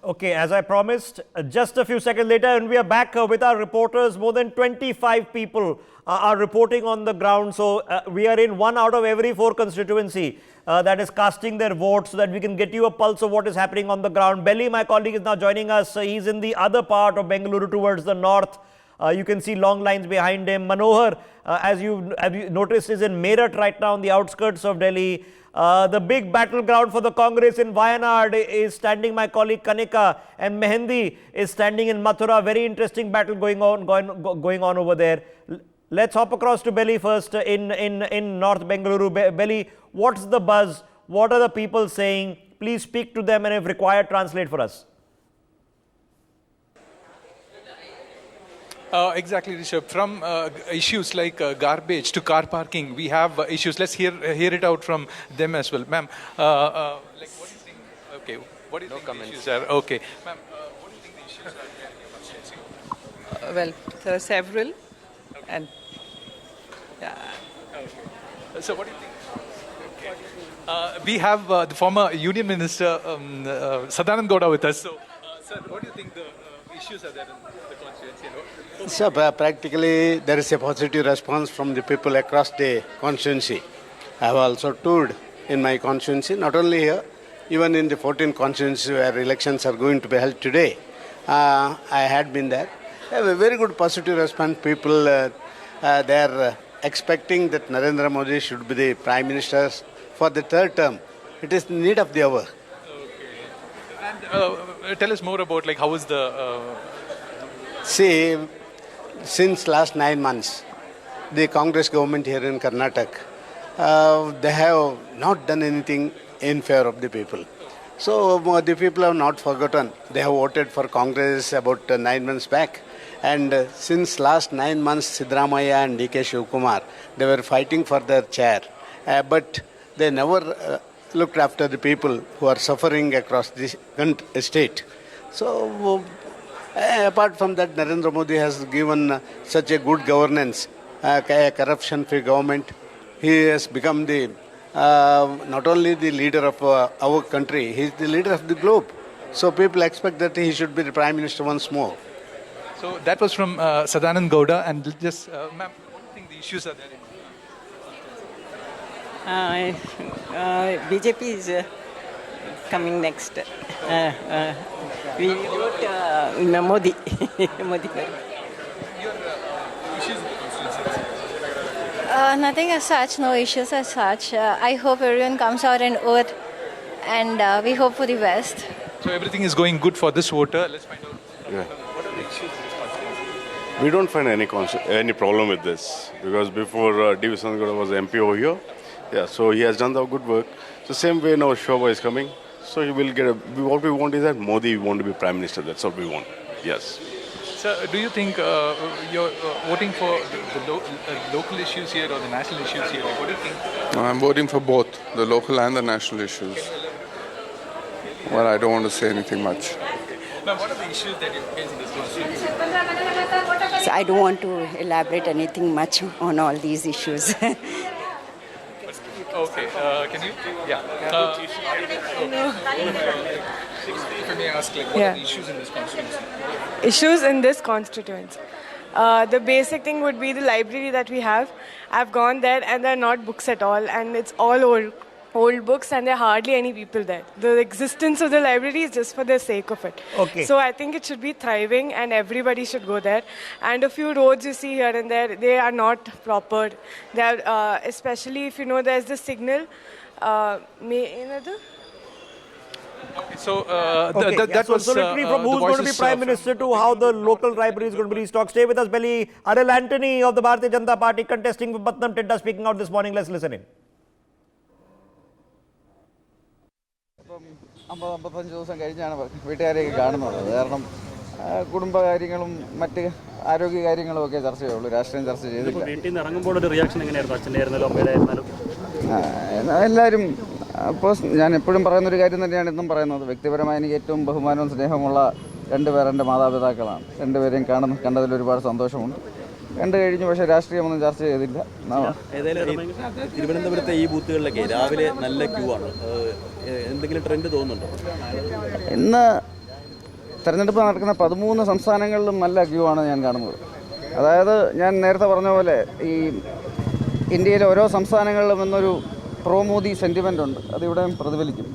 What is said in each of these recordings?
Okay, as I promised, just a few seconds later, and we are back with our reporters. More than 25 people are reporting on the ground. So we are in 1 out of every 4 constituency that is casting their vote, so that we can get you a pulse of what is happening on the ground. Belly, my colleague, is now joining us. He's in the other part of Bengaluru towards the north. You can see long lines behind him. Manohar, as you noticed, is in Meerut right now on the outskirts of Delhi. The big battleground for the Congress in Wayanad is standing my colleague Kanika, and Mehendi is standing in Mathura. Very interesting battle going on over there. Let's hop across to Belly first in North Bengaluru. Belly, what's the buzz? What are the people saying? Please speak to them, and if required, translate for us. Exactly, Rishabh. From issues like garbage to car parking, we have issues. Let's hear it out from them as well. Ma'am, like what do you think? Okay, what do you think the issues are? Okay. Ma'am, what do you think the issues are there in the constituency? Well, there are several. Okay. And yeah. Okay. So what do you think? Okay. We have the former Union Minister Sadanand Gowda with us. So, sir, what do you think the issues are there in the constituency? So practically there is a positive response from the people across the constituency. I have also toured in my constituency, not only here, even in the 14 constituencies where elections are going to be held today. I had been there. I have a very good positive response. People, they are expecting that Narendra Modi should be the Prime Minister for the 3rd term. It is the need of the hour. Okay. And tell us more about like how is the... See, since last 9 months, the Congress government here in Karnataka, they have not done anything in favor of the people. So the people have not forgotten. They have voted for Congress about 9 months back. And since last 9 months, Siddaramaiah and D.K. Shivkumar, they were fighting for their chair. But they never looked after the people who are suffering across this state. So apart from that, Narendra Modi has given such a good governance, a corruption-free government. He has become the not only the leader of our country, he is the leader of the globe. So people expect that he should be the Prime Minister once more. So that was from Sadanand Gowda. And just, ma'am, what do you think the issues are there? BJP is coming next. We vote Modi. Modi. Your issues in the constituency? Nothing as such, no issues as such. I hope everyone comes out and vote, and we hope for the best. So everything is going good for this voter. Let's find out. What are the issues in this constituency? We don't find any problem with this, because before D.V. Sangada was MP over here. Yeah, so he has done the good work. So same way now Shobha is coming. So he will get what we want is that Modi want to be Prime Minister. That's what we want. Yes. So do you think you're voting for the local issues here or the national issues here? Like, what do you think? I'm voting for both, the local and the national issues. Well, I don't want to say anything much. Now, what are the issues that you face in this constituency? So I don't want to elaborate anything much on all these issues. Okay, can you? Yeah. If I may ask, like, what are the issues in this constituency? Issues in this constituency. The basic thing would be the library that we have. I've gone there and there are not books at all, and it's all old books, and there are hardly any people there. The existence of the library is just for the sake of it. Okay. So I think it should be thriving and everybody should go there. And a few roads you see here and there, they are not proper. They are, especially if you know there's the signal. So that was literally from who's going to be Prime Minister to how the local library is going to be restocked. Stay with us, Belly. Aril Anthony of the Bharatiya Janata Party contesting for Patnam Tidda speaking out this morning. Let's listen in. 55 ദിവസം കഴിഞ്ഞാണ് വീട്ടുകാരെയൊക്കെ കാണുന്നത്. കാരണം കുടുംബകാര്യങ്ങളും മറ്റ് ആരോഗ്യകാര്യങ്ങളും ഒക്കെ ചർച്ച ചെയ്യുള്ളൂ, രാഷ്ട്രീയം ചർച്ച ചെയ്തില്ല. വീട്ടിൽ നിന്ന് ഇറങ്ങുമ്പോൾ ഒരു റിയാക്ഷൻ എങ്ങനെയായിരുന്നു? അച്ഛൻ്റെ ആയിരുന്നാലും അമ്മയുടെ ആയിരുന്നാലും എല്ലാവരും ഇപ്പോൾ ഞാൻ എപ്പോഴും പറയുന്നൊരു കാര്യം തന്നെയാണ് ഇന്നും പറയുന്നത്. വ്യക്തിപരമായി എനിക്ക് ഏറ്റവും ബഹുമാനവും സ്നേഹമുള്ള 2 പേർ എൻ്റെ മാതാപിതാക്കളാണ്. 2 പേരെയും കണ്ടതിൽ ഒരുപാട് സന്തോഷമുണ്ട്. കണ്ടു കഴിഞ്ഞു, പക്ഷേ രാഷ്ട്രീയമൊന്നും ചർച്ച ചെയ്തില്ല. തിരുവനന്തപുരത്തെ ഈ ബൂത്തുകളിലൊക്കെ രാവിലെ നല്ല ക്യൂ ആണ്. എന്തെങ്കിലും ട്രെൻഡ് തോന്നുന്നുണ്ടോ? ഇന്ന് തെരഞ്ഞെടുപ്പ് നടക്കുന്ന 13 സംസ്ഥാനങ്ങളിലും നല്ല ക്യൂ ആണ് ഞാൻ കാണുന്നത്. അതായത് ഞാൻ നേരത്തെ പറഞ്ഞ പോലെ ഈ ഇന്ത്യയിലെ ഓരോ സംസ്ഥാനങ്ങളിലും എന്നൊരു പ്രോ മോദി സെൻറ്റിമെൻ്റ് ഉണ്ട്. അതിവിടെയും പ്രതിഫലിക്കും.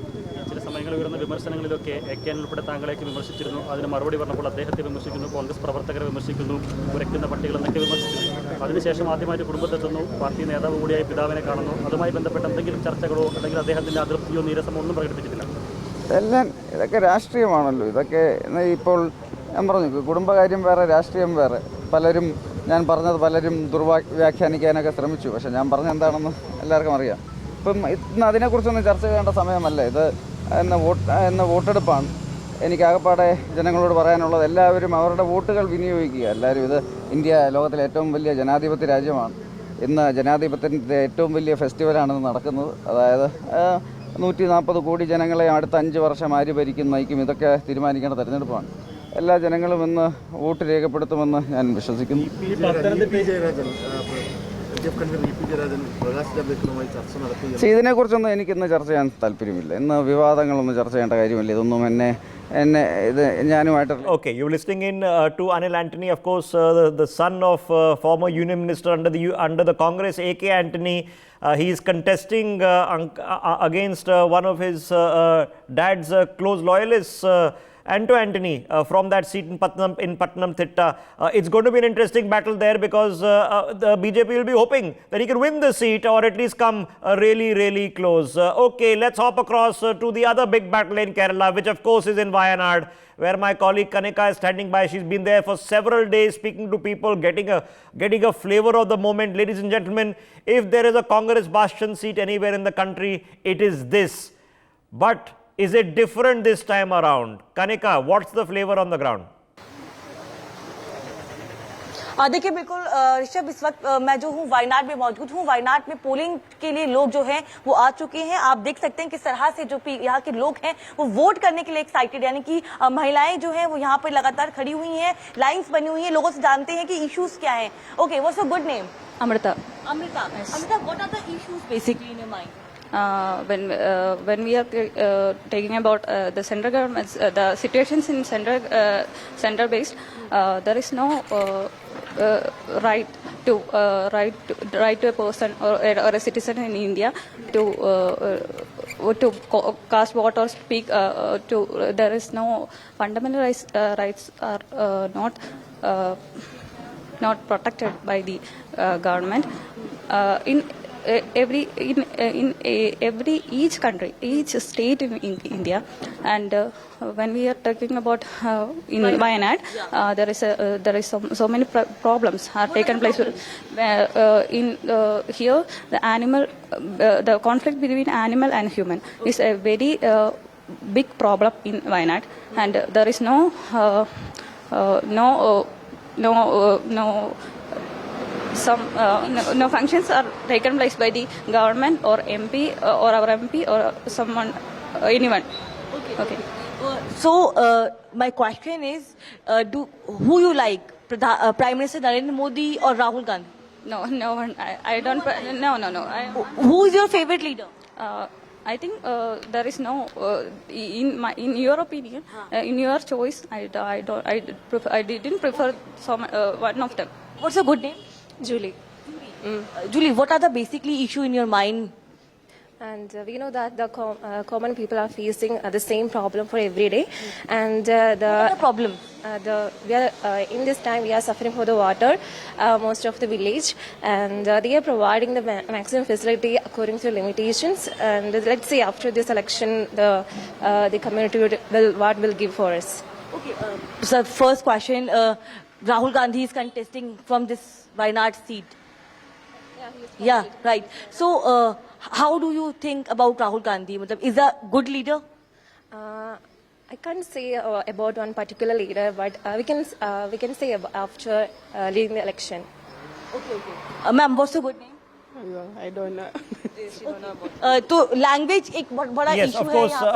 ചില സമയങ്ങളിൽ ഉയർന്ന വിമർശനങ്ങളിലൊക്കെ എ.കെ. ഉൾപ്പെടെ താങ്കളേക്ക് വിമർശിച്ചിരുന്നു. അതിന് മറുപടി പറഞ്ഞപ്പോൾ അദ്ദേഹത്തെ വിമർശിക്കുന്നു, കോൺഗ്രസ് പ്രവർത്തകരെ വിമർശിക്കുന്നു, ഉരയ്ക്കുന്ന പട്ടികൾ എന്നൊക്കെ വിമർശിച്ചിരുന്നു. അതിനുശേഷം ആദ്യമായിട്ട് കുടുംബത്തെത്തുന്നു, പാർട്ടി നേതാവ് കൂടിയായി പിതാവിനെ കാണുന്നു. അതുമായി ബന്ധപ്പെട്ട എന്തെങ്കിലും ചർച്ചകളോ അല്ലെങ്കിൽ അദ്ദേഹത്തിൻ്റെ അതൃപ്തിയോ നീരസമോ ഒന്നും പ്രകടിപ്പിച്ചിട്ടില്ല. ഇതൊക്കെ രാഷ്ട്രീയമാണല്ലോ. ഇതൊക്കെ ഇപ്പോൾ ഞാൻ പറഞ്ഞു, കുടുംബകാര്യം വേറെ, രാഷ്ട്രീയം വേറെ. ഞാൻ പറഞ്ഞത് പലരും വ്യാഖ്യാനിക്കാനൊക്കെ ശ്രമിച്ചു. പക്ഷേ ഞാൻ പറഞ്ഞത് എന്താണെന്ന് എല്ലാവർക്കും അറിയാം. ഇപ്പം ഇന്ന് അതിനെക്കുറിച്ചൊന്നും ചർച്ച ചെയ്യേണ്ട സമയമല്ല. ഇത് വോട്ടെടുപ്പാണ്. എനിക്കാകപ്പാടെ ജനങ്ങളോട് പറയാനുള്ളത്, എല്ലാവരും അവരുടെ വോട്ടുകൾ വിനിയോഗിക്കുക. എല്ലാവരും ഇന്ത്യ ലോകത്തിലെ ഏറ്റവും വലിയ ജനാധിപത്യ രാജ്യമാണ്. ഇന്ന് ജനാധിപത്യത്തിൻ്റെ ഏറ്റവും വലിയ ഫെസ്റ്റിവലാണ് നടക്കുന്നത്. അതായത് 140 കോടി ജനങ്ങളെ അടുത്ത 5 വർഷം ആര് ഭരിക്കും, നയിക്കും, ഇതൊക്കെ തീരുമാനിക്കേണ്ട തെരഞ്ഞെടുപ്പാണ്. എല്ലാ ജനങ്ങളും ഇന്ന് വോട്ട് രേഖപ്പെടുത്തുമെന്ന് ഞാൻ വിശ്വസിക്കുന്നു. ഇതിനെക്കുറിച്ചൊന്നും എനിക്കിന്ന് ചർച്ച ചെയ്യാൻ താല്പര്യമില്ല. ഇന്ന് വിവാദങ്ങളൊന്നും ചർച്ച ചെയ്യേണ്ട കാര്യമില്ല. ഇതൊന്നും ഞാനുമായിട്ട്. Okay, you're listening in to Anil Antony, of course, the son of former Union Minister under the Congress, A.K. Antony. He is contesting against one of his dad's close loyalists, Anto Antony, from that seat in Patnamthitta. It's going to be an interesting battle there because the BJP will be hoping that he can win the seat or at least come really, really close. Okay, let's hop across to the other big battle in Kerala, which of course is in Wayanad, where my colleague Kanika is standing by. She's been there for several days speaking to people, getting a flavor of the moment. Ladies and gentlemen, if there is a Congress bastion seat anywhere in the country, it is this. But is it different this time around? Kanika, what's the flavor on the ground? देखिए बिल्कुल ऋषभ, इस वक्त मैं जो हूँ वायनाड में मौजूद हूँ। वायनाड में पोलिंग के लिए लोग जो हैं वो आ चुके हैं। आप देख सकते हैं किस तरह से जो यहाँ के लोग हैं वो वोट करने के लिए एक्साइटेड, यानी कि महिलाएं जो हैं वो यहाँ पर लगातार खड़ी हुई हैं, लाइंस बनी हुई हैं, लोगों से जानते हैं कि इश्यूज क्या हैं। Okay, what's your good name? Amrita. Amrita, what are the issues basically in your mind? When we are taking about the central government, the situations in center based, there is no right to a person or a citizen in India to cast vote or speak. There is no fundamental rights are not protected by the government. In each country, each state in India, and when we are talking about in Wayanad, there is so many problems are taken place. Here the conflict between animal and human is a very big problem in Wayanad, and there is no functions are taken place by the government or MP or our MP or someone, anyone. Okay. So my question is, who you like, Prime Minister Narendra Modi or Rahul Gandhi? No one. I don't. No. Who is your favorite leader? I think there is no. In your opinion, in your choice, I didn't prefer one of them. What's your good name? Julie. Julie, what are the basically issue in your mind? And we know that the common people are facing the same problem for every day. And what are the problem? In this time we are suffering for the water, most of the village, and they are providing the maximum facility according to limitations. And let's say after this election, the community will give for us. Okay. So first question, Rahul Gandhi is contesting from this Wayanad seat. Yeah, right. So how do you think about Rahul Gandhi? Is a good leader? I can't say about one particular leader, but we can say after leading the election. Okay. Ma'am, what's your good name? I don't know. So language एक बहुत बड़ा yes, issue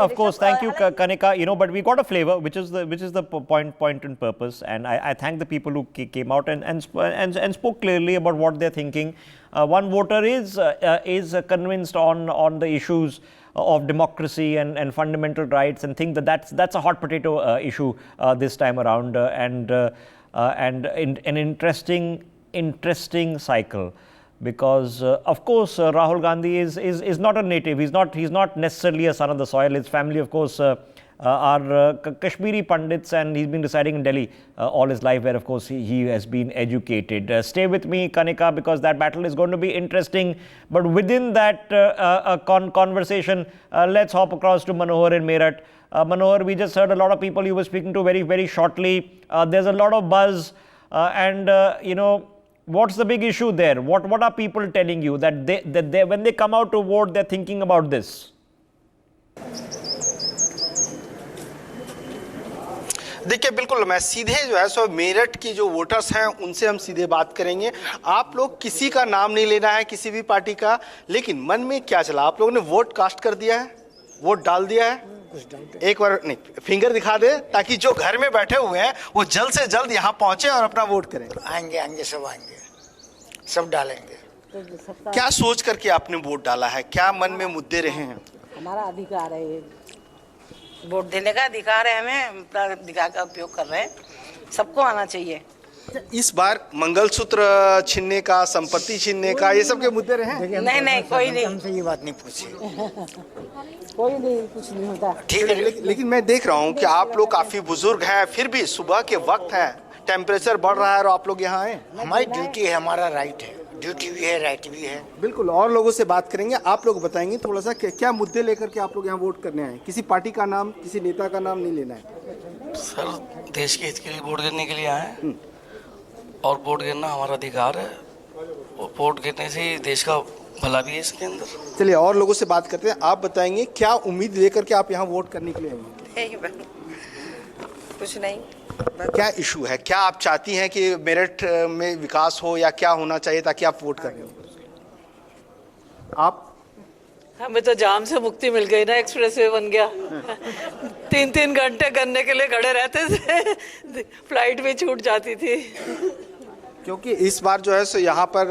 of course. Thank you, Kanika. But we got a flavor, which is the point and purpose. And I thank the people who came out and spoke clearly about what they're thinking. One voter is convinced on the issues of democracy and fundamental rights, and think that that's a hot potato issue this time around, and an interesting cycle. Because of course Rahul Gandhi is not a native. He's not necessarily a son of the soil. His family, of course, are Kashmiri Pandits, and he's been residing in Delhi all his life, where of course he has been educated. Stay with me, Kanika, because that battle is going to be interesting. But within that conversation, let's hop across to Manohar in Meerut. Manohar, we just heard a lot of people you were speaking to very, very shortly. There's a lot of buzz, and what's the big issue there? What are people telling you that they when they come out to vote, they're thinking about this? देखिए, बिल्कुल मैं सीधे जो है सो मेरठ की जो voters हैं उनसे हम सीधे बात करेंगे। आप लोग किसी का नाम नहीं लेना है, किसी भी पार्टी का, लेकिन मन में क्या चला? आप लोगों ने वोट कास्ट कर दिया है, वोट डाल दिया है? एक बार नहीं, फिंगर दिखा दे, ताकि जो घर में बैठे हुए हैं वो जल्द से जल्द यहाँ पहुंचे और अपना वोट करें। आएंगे सब आएंगे, सब डालेंगे। क्या सोच करके आपने वोट डाला है? क्या मन में मुद्दे रहे हैं? हमारा अधिकार है, वोट देने का अधिकार है, हमें अपना अधिकार का उपयोग कर रहे हैं। सबको आना चाहिए। इस बार मंगलसूत्र छीनने का, संपत्ति छीनने का, ये सब के मुद्दे रहे हैं? नहीं, कोई नहीं, हमसे ये बात नहीं पूछी। कोई नहीं, कुछ नहीं होता। ठीक है, लेकिन मैं देख रहा हूँ कि आप लोग काफी बुजुर्ग हैं, फिर भी सुबह के वक्त है, टेम्परेचर बढ़ रहा है और आप लोग यहाँ आए। हमारी ड्यूटी है, हमारा राइट है, ड्यूटी भी है, राइट भी है। बिल्कुल, और लोगों से बात करेंगे। आप लोग बताएंगे थोड़ा सा क्या मुद्दे लेकर के आप लोग यहाँ वोट करने आए? किसी पार्टी का नाम, किसी नेता का नाम नहीं लेना है सर। देश के हित के लिए वोट करने के लिए आए, और वोट करना हमारा अधिकार है। वोट करने से देश का भला भी है इसके अंदर। चलिए और लोगों से बात करते हैं। आप बताएंगे क्या उम्मीद लेकर के आप यहाँ वोट करने के लिए आए? कुछ नहीं। क्या इशू है? क्या आप चाहती हैं कि मेरठ में विकास हो, या क्या होना चाहिए ताकि आप वोट करें? आप? हमें तो जाम से मुक्ति मिल गई ना, एक्सप्रेसवे बन गया। 3-3 घंटे करने के लिए खड़े रहते थे, फ्लाइट भी छूट जाती थी। क्योंकि इस बार जो है सो यहाँ पर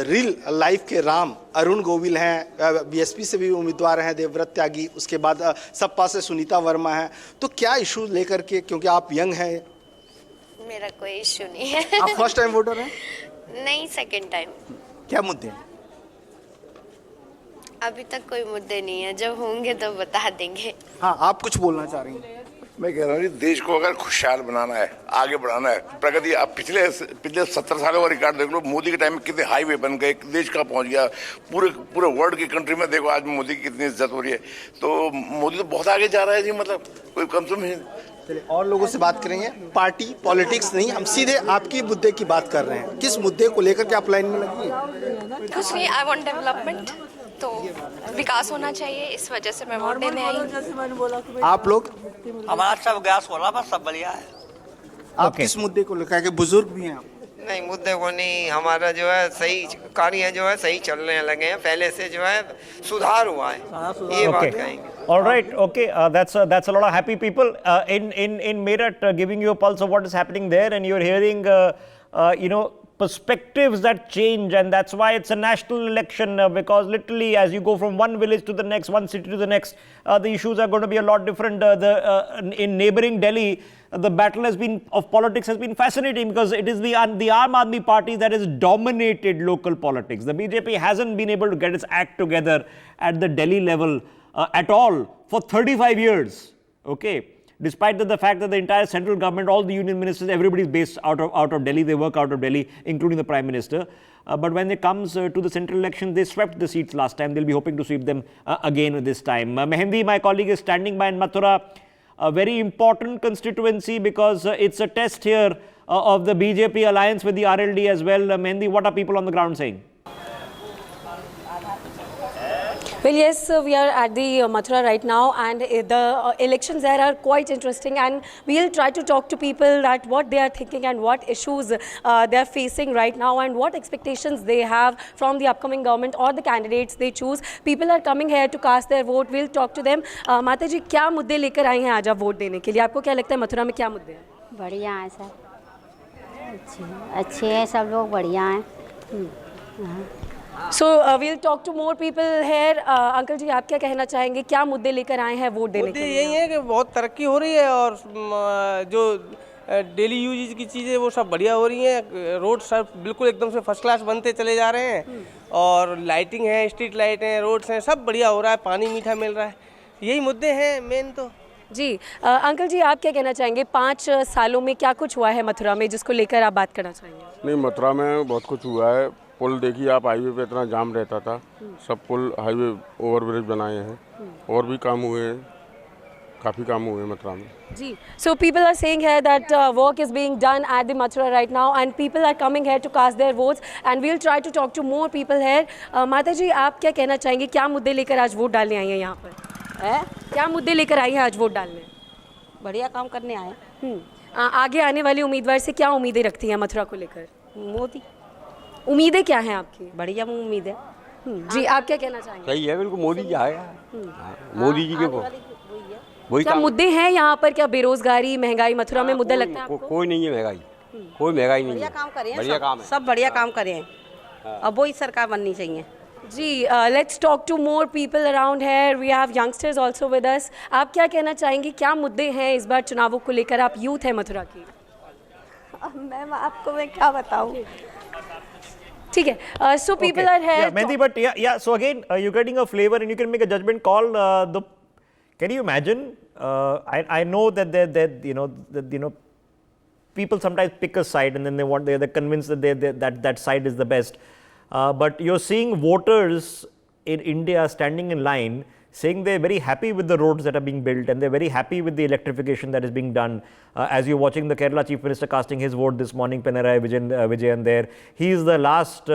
रियल लाइफ के राम अरुण गोविल हैं, बीएसपी से भी उम्मीदवार हैं देवव्रत त्यागी, उसके बाद सपा से सुनीता वर्मा है। तो क्या इशू लेकर के, क्योंकि आप यंग हैं? मेरा कोई इशू नहीं है। आप फर्स्ट टाइम वोटर हैं? नहीं, सेकंड टाइम। क्या मुद्दे हैं? अभी तक कोई मुद्दे नहीं है, जब होंगे तो बता देंगे। हाँ, आप कुछ बोलना चाह रही हैं? मैं कह रहा हूँ देश को अगर खुशहाल बनाना है, आगे बढ़ाना है, प्रगति, आप पिछले 70 सालों का रिकॉर्ड देख लो। मोदी के टाइम में कितने हाईवे बन गए, देश कहाँ पहुंच गया, पूरे वर्ल्ड की कंट्री में देखो आज मोदी की कितनी इज्जत हो रही है। तो मोदी तो बहुत आगे जा रहा है जी, मतलब कोई कम से कम। चलिए और लोगों से बात करेंगे। पार्टी पॉलिटिक्स नहीं, हम सीधे आपकी मुद्दे की बात कर रहे हैं। किस मुद्दे को लेकर के आप लाइन में लगी हैं? कुछ नहीं, आई वांट डेवलपमेंट, तो विकास होना चाहिए, इस वजह से मैं वोट देने आई। आप लोग? हमारा सब गैस होला, बस सब बढ़िया है। आप किस मुद्दे को लेकर के? बुजुर्ग भी हैं आप? नहीं, मुद्दे को नहीं, हमारा जो है सही कार्य जो है सही चलने लगे हैं, पहले से जो है सुधार हुआ है, ये बात कहेंगे। All right, okay, that's a lot of happy people in Meerut, giving you a pulse of what is happening there, and you're hearing perspectives that change, and that's why it's a national election, because literally as you go from one village to the next, one city to the next, the issues are going to be a lot different. In neighboring Delhi, the battle of politics has been fascinating, because it is the Aam Aadmi Party that has dominated local politics. The BJP hasn't been able to get its act together at the Delhi level at all for 35 years. Okay. Despite the fact that the entire central government, all the union ministers, everybody is based out of Delhi, they work out of Delhi, including the Prime Minister. But when it comes to the central election, they swept the seats last time. They'll be hoping to sweep them again this time. Mehendi, my colleague, is standing by in Mathura, a very important constituency, because it's a test here of the BJP alliance with the RLD as well. Mehendi, what are people on the ground saying? Well, yes, we are at the Mathura right now, and the elections there are quite interesting, and we'll try to talk to people that what they are thinking and what issues they are facing right now, and what expectations they have from the upcoming government or the candidates they choose. People are coming here to cast their vote. We'll talk to them. माता जी, क्या मुद्दे लेकर आई हैं आज आप vote देने के लिए? आपको क्या लगता है मथुरा में क्या मुद्दे हैं? बढ़िया है सर, अच्छे हैं सब लोग, बढ़िया हैं। So we'll talk to more people here. Uncle ji आप क्या कहना चाहेंगे, क्या मुद्दे लेकर आए हैं वोट देने के लिए? यही है कि बहुत तरक्की हो रही है और जो डेली यूज की चीज़ें वो सब बढ़िया हो रही हैं। रोड सब बिल्कुल एकदम से फर्स्ट क्लास बनते चले जा रहे हैं और लाइटिंग है, स्ट्रीट लाइट हैं, रोड्स हैं, सब बढ़िया हो रहा है, पानी मीठा मिल रहा है। यही मुद्दे हैं मेन तो। जी अंकल जी आप क्या कहना चाहेंगे, 5 सालों में क्या कुछ हुआ है मथुरा में जिसको लेकर आप बात करना चाहेंगे? नहीं, मथुरा में बहुत कुछ हुआ है। पुल देखिए आप, हाईवे पे इतना जाम रहता था, सब पुल हाईवे ओवरब्रिज बनाए हैं और भी काम हुए हैं, काफ़ी काम हुए हैं मथुरा में। जी, so people are saying here that work is being done at the Mathura right now and people are coming here to cast their votes and we'll try to talk to more people here. माता जी आप क्या कहना चाहेंगे, क्या मुद्दे लेकर आज vote डालने आई हैं यहाँ पर? क्या मुद्दे लेकर आई हैं आज वोट डालने? बढ़िया काम करने आए। आगे आने वाले उम्मीदवार से क्या उम्मीदें रखती हैं मथुरा को लेकर? मोदी। उम्मीदें क्या हैं आपकी? बढ़िया उम्मीद है। जी आप क्या कहना चाहेंगे? सही है, बिल्कुल मोदी जी आएगा। मोदी जी के वही क्या मुद्दे हैं यहाँ पर? क्या बेरोजगारी, महंगाई मथुरा में मुद्दा लगता है आपको? कोई नहीं है महंगाई, कोई महंगाई नहीं है। बढ़िया काम करें, बढ़िया काम है, सब बढ़िया काम करें। अब वही सरकार बननी चाहिए। जी let's talk to more people around here. We have youngsters also with us. आप क्या कहना चाहेंगे, क्या मुद्दे हैं इस बार चुनावों को लेकर? आप यूथ है मथुरा की। मैम आपको मैं क्या बताऊँ? ठीक है, so people are here. Yeah, Mehndi, but yeah. So again, you're getting a flavor, and you can make a judgment call. Can you imagine? I know that people sometimes pick a side, and then they're convinced that that side is the best. But you're seeing voters in India standing in line, saying they're very happy with the roads that are being built and they're very happy with the electrification that is being done. As you're watching the Kerala Chief Minister casting his vote this morning, Pinarayi Vijayan there, he is the last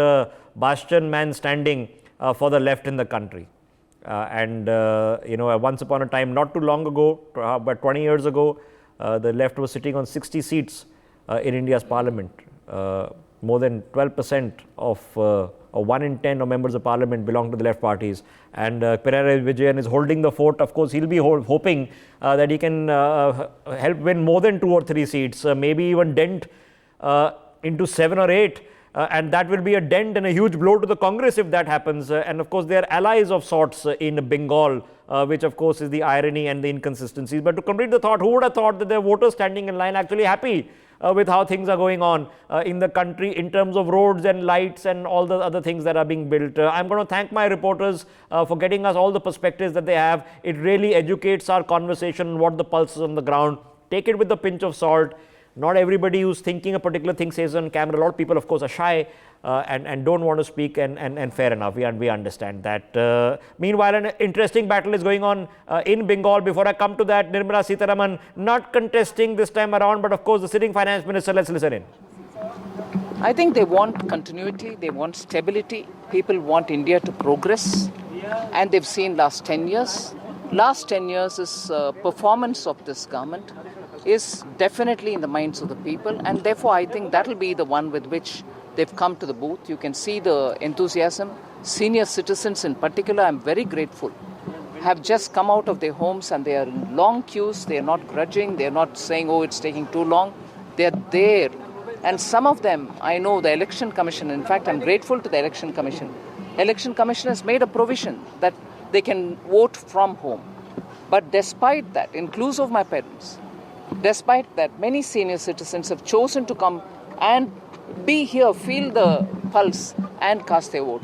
bastion man standing for the left in the country. Once upon a time, not too long ago, but 20 years ago, the left was sitting on 60 seats in India's parliament. More than 12% of 1 in 10 of members of parliament belong to the left parties, and Pinarayi Vijayan is holding the fort. Of course, he'll be hoping that he can help win more than 2 or 3 seats, maybe even dent into 7 or 8, and that will be a dent and a huge blow to the Congress if that happens. And of course, they are allies of sorts in Bengal, which of course is the irony and the inconsistencies. But to complete the thought, who would have thought that there are voters standing in line actually happy with how things are going on in the country in terms of roads and lights and all the other things that are being built. I'm going to thank my reporters for getting us all the perspectives that they have. It really educates our conversation on what the pulse is on the ground. Take it with a pinch of salt. Not everybody who's thinking a particular thing says on camera. A lot of people, of course, are shy and don't want to speak, and fair enough. We understand that. Meanwhile, an interesting battle is going on in Bengal. Before I come to that, Nirmala Sitharaman not contesting this time around, but of course, the sitting finance minister. Let's listen in. I think they want continuity, they want stability. People want India to progress, and they've seen last 10 years. Last 10 years is performance of this government is definitely in the minds of the people, and therefore I think that will be the one with which they've come to the booth. You can see the enthusiasm. Senior citizens in particular, I'm very grateful, have just come out of their homes and they are in long queues. They are not grudging. They are not saying, oh, it's taking too long. They are there. And some of them, I know the Election Commission, in fact, I'm grateful to the Election Commission. Election Commission has made a provision that they can vote from home. But despite that, inclusive of my parents, despite that, many senior citizens have chosen to come and be here, feel the pulse and cast their vote.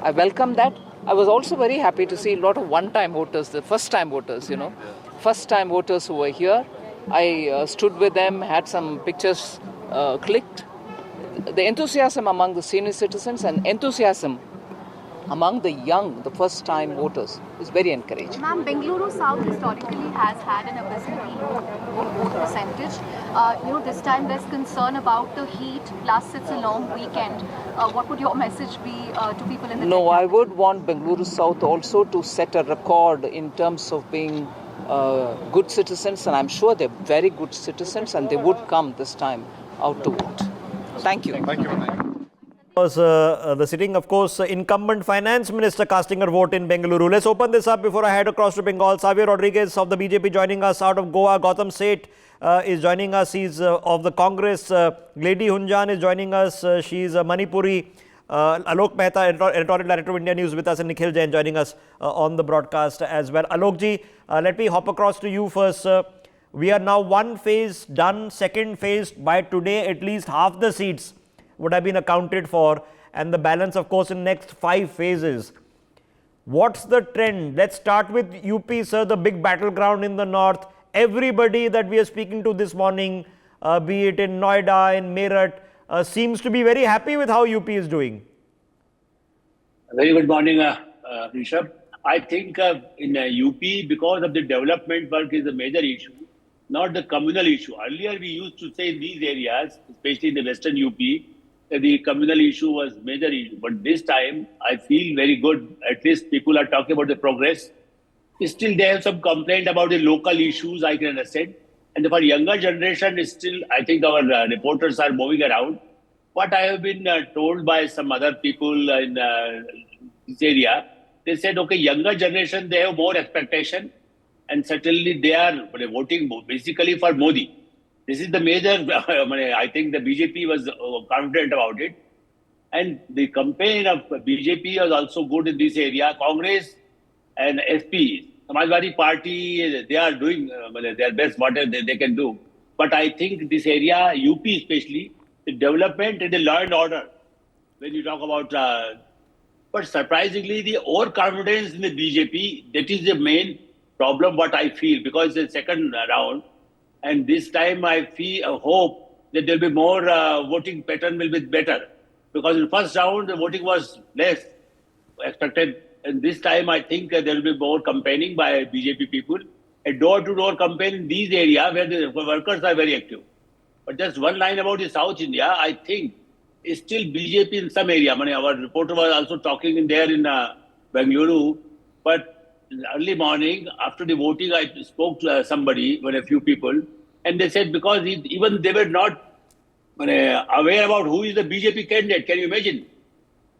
I welcome that. I was also very happy to see a lot of one-time voters, the first-time voters, first-time voters who were here. I stood with them, had some pictures clicked. The enthusiasm among the senior citizens and enthusiasm among the young, the first-time voters, is very encouraging. Ma'am, Bengaluru South historically has had an abysmally low vote percentage. This time there's concern about the heat, plus it's a long weekend. What would your message be to people in the No, I would want Bengaluru South also to set a record in terms of being good citizens, and I'm sure they're very good citizens, and they would come this time out to vote. Thank you. Thank you. Was the sitting, of course, incumbent finance minister casting her vote in Bengaluru. Let's open this up before I head across to Bengal. Xavier Rodriguez of the BJP joining us out of Goa. Gautam Seth is joining us. He's of the Congress. Glady Hunjan is joining us. She's a Manipuri. Alok Mehta, editorial director of India News with us, and Nikhil Jain joining us on the broadcast as well. Alok ji, let me hop across to you first. We are now one phase done, second phase by today, at least half the seats would have been accounted for, and the balance, of course, in next 5 phases. What's the trend? Let's start with UP, sir, the big battleground in the north. Everybody that we are speaking to this morning, be it in Noida, in Meerut, seems to be very happy with how UP is doing. Very good morning, Rishabh. I think in UP, because of the development work is a major issue, not the communal issue. Earlier, we used to say in these areas, especially in the western UP, that the communal issue was major issue. But this time, I feel very good. At least people are talking about the progress. Still, they have some complaint about the local issues, I can understand. And for younger generation, still, I think our reporters are moving around. What I have been told by some other people in this area, they said, okay, younger generation, they have more expectation. And certainly they are voting basically for Modi. This is the major, I think the BJP was confident about it. And the campaign of BJP was also good in this area. Congress and SP, Samajwadi Party, they are doing their best, whatever they can do. But I think this area, UP especially, the development and the law and order, when you talk about, but surprisingly, the overconfidence in the BJP, that is the main problem, what I feel, because the second round, and this time I feel, hope that there will be more voting pattern will be better. Because in the first round, the voting was less expected. And this time, I think there will be more campaigning by BJP people. A door-to-door campaign in these areas where the workers are very active. But just one line about the South India, I think is still BJP in some area. Our reporter was also talking in there in Bengaluru. But early morning, after the voting, I spoke to somebody, a few people, and they said because even they were not aware about who is the BJP candidate. Can you imagine?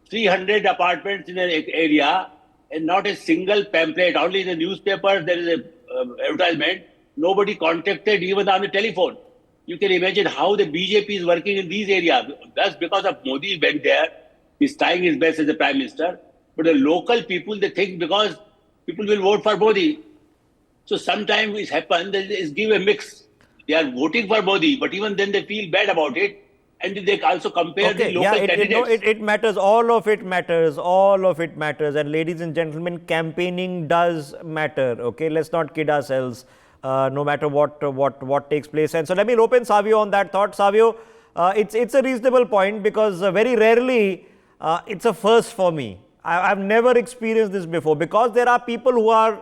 300 apartments in an area and not a single pamphlet. Only in the newspaper there is a advertisement. Nobody contacted even on the telephone. You can imagine how the BJP is working in these areas. That's because of Modi went there. He's trying his best as a prime minister. But the local people, they think because people will vote for Modi. So sometimes it happens that it give a mix. They are voting for Modi, but even then they feel bad about it. And they also compare the local candidates. It matters. All of it matters. All of it matters. And ladies and gentlemen, campaigning does matter. Okay, let's not kid ourselves. No matter what takes place. And so let me rope in Savio on that thought. Savio, it's a reasonable point because very rarely it's a first for me. I've never experienced this before because there are people who are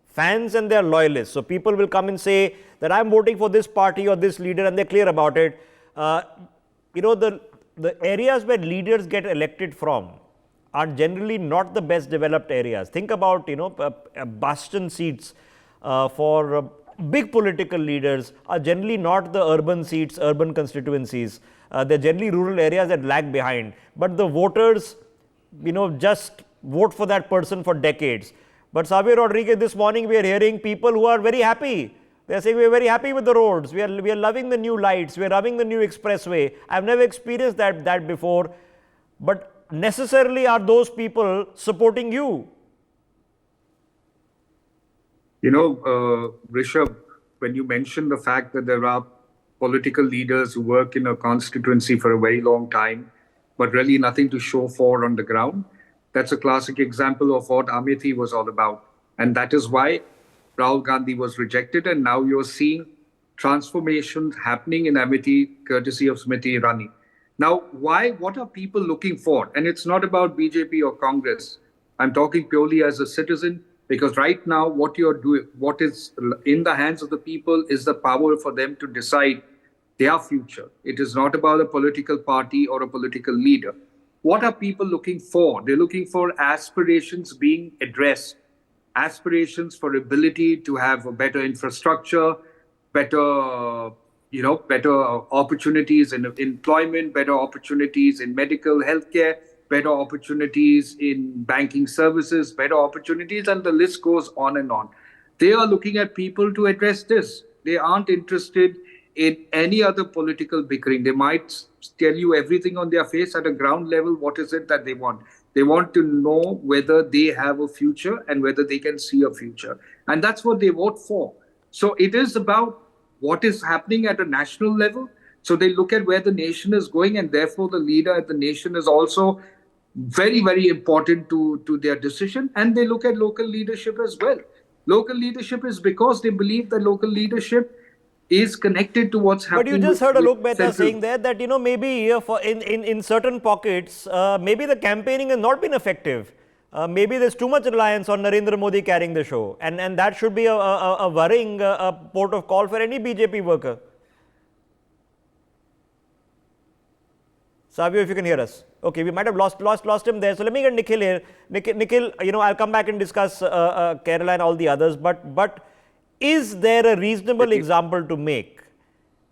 fans and they're loyalists. So people will come and say that I'm voting for this party or this leader and they're clear about it. The areas where leaders get elected from are generally not the best developed areas. Think about, bastion seats for big political leaders are generally not the urban seats, urban constituencies. They're generally rural areas that lag behind. But the voters, just vote for that person for decades. But Xavier Rodriguez, this morning we are hearing people who are very happy. They're saying we're very happy with the roads. We are loving the new lights. We're loving the new expressway. I've never experienced that before. But necessarily are those people supporting you? Rishabh, when you mention the fact that there are political leaders who work in a constituency for a very long time, but really nothing to show for on the ground, that's a classic example of what Amethi was all about. And that is why Rahul Gandhi was rejected. And now you're seeing transformations happening in Amethi, courtesy of Smriti Irani. Now, what are people looking for? And it's not about BJP or Congress. I'm talking purely as a citizen. Because right now, what you're doing, what is in the hands of the people is the power for them to decide their future. It is not about a political party or a political leader. What are people looking for? They're looking for aspirations being addressed. Aspirations for ability to have a better infrastructure, better opportunities in employment, better opportunities in medical healthcare, better opportunities in banking services, better opportunities, and the list goes on and on. They are looking at people to address this. They aren't interested in any other political bickering. They might tell you everything on their face. At a ground level, what is it that they want? They want to know whether they have a future and whether they can see a future. And that's what they vote for. So it is about what is happening at a national level. So they look at where the nation is going, and therefore the leader at the nation is also very, very important to their decision. And they look at local leadership as well. Local leadership is because they believe that local leadership is connected to what's happening. But you just heard Alok Mehta central. saying there that, maybe in certain pockets, maybe the campaigning has not been effective. Maybe there's too much reliance on Narendra Modi carrying the show. And that should be a worrying port of call for any BJP worker. Savio, if you can hear us. Okay, we might have lost him there. So let me get Nikhil here. Nikhil, I'll come back and discuss Kerala and all the others. But is there a reasonable example to make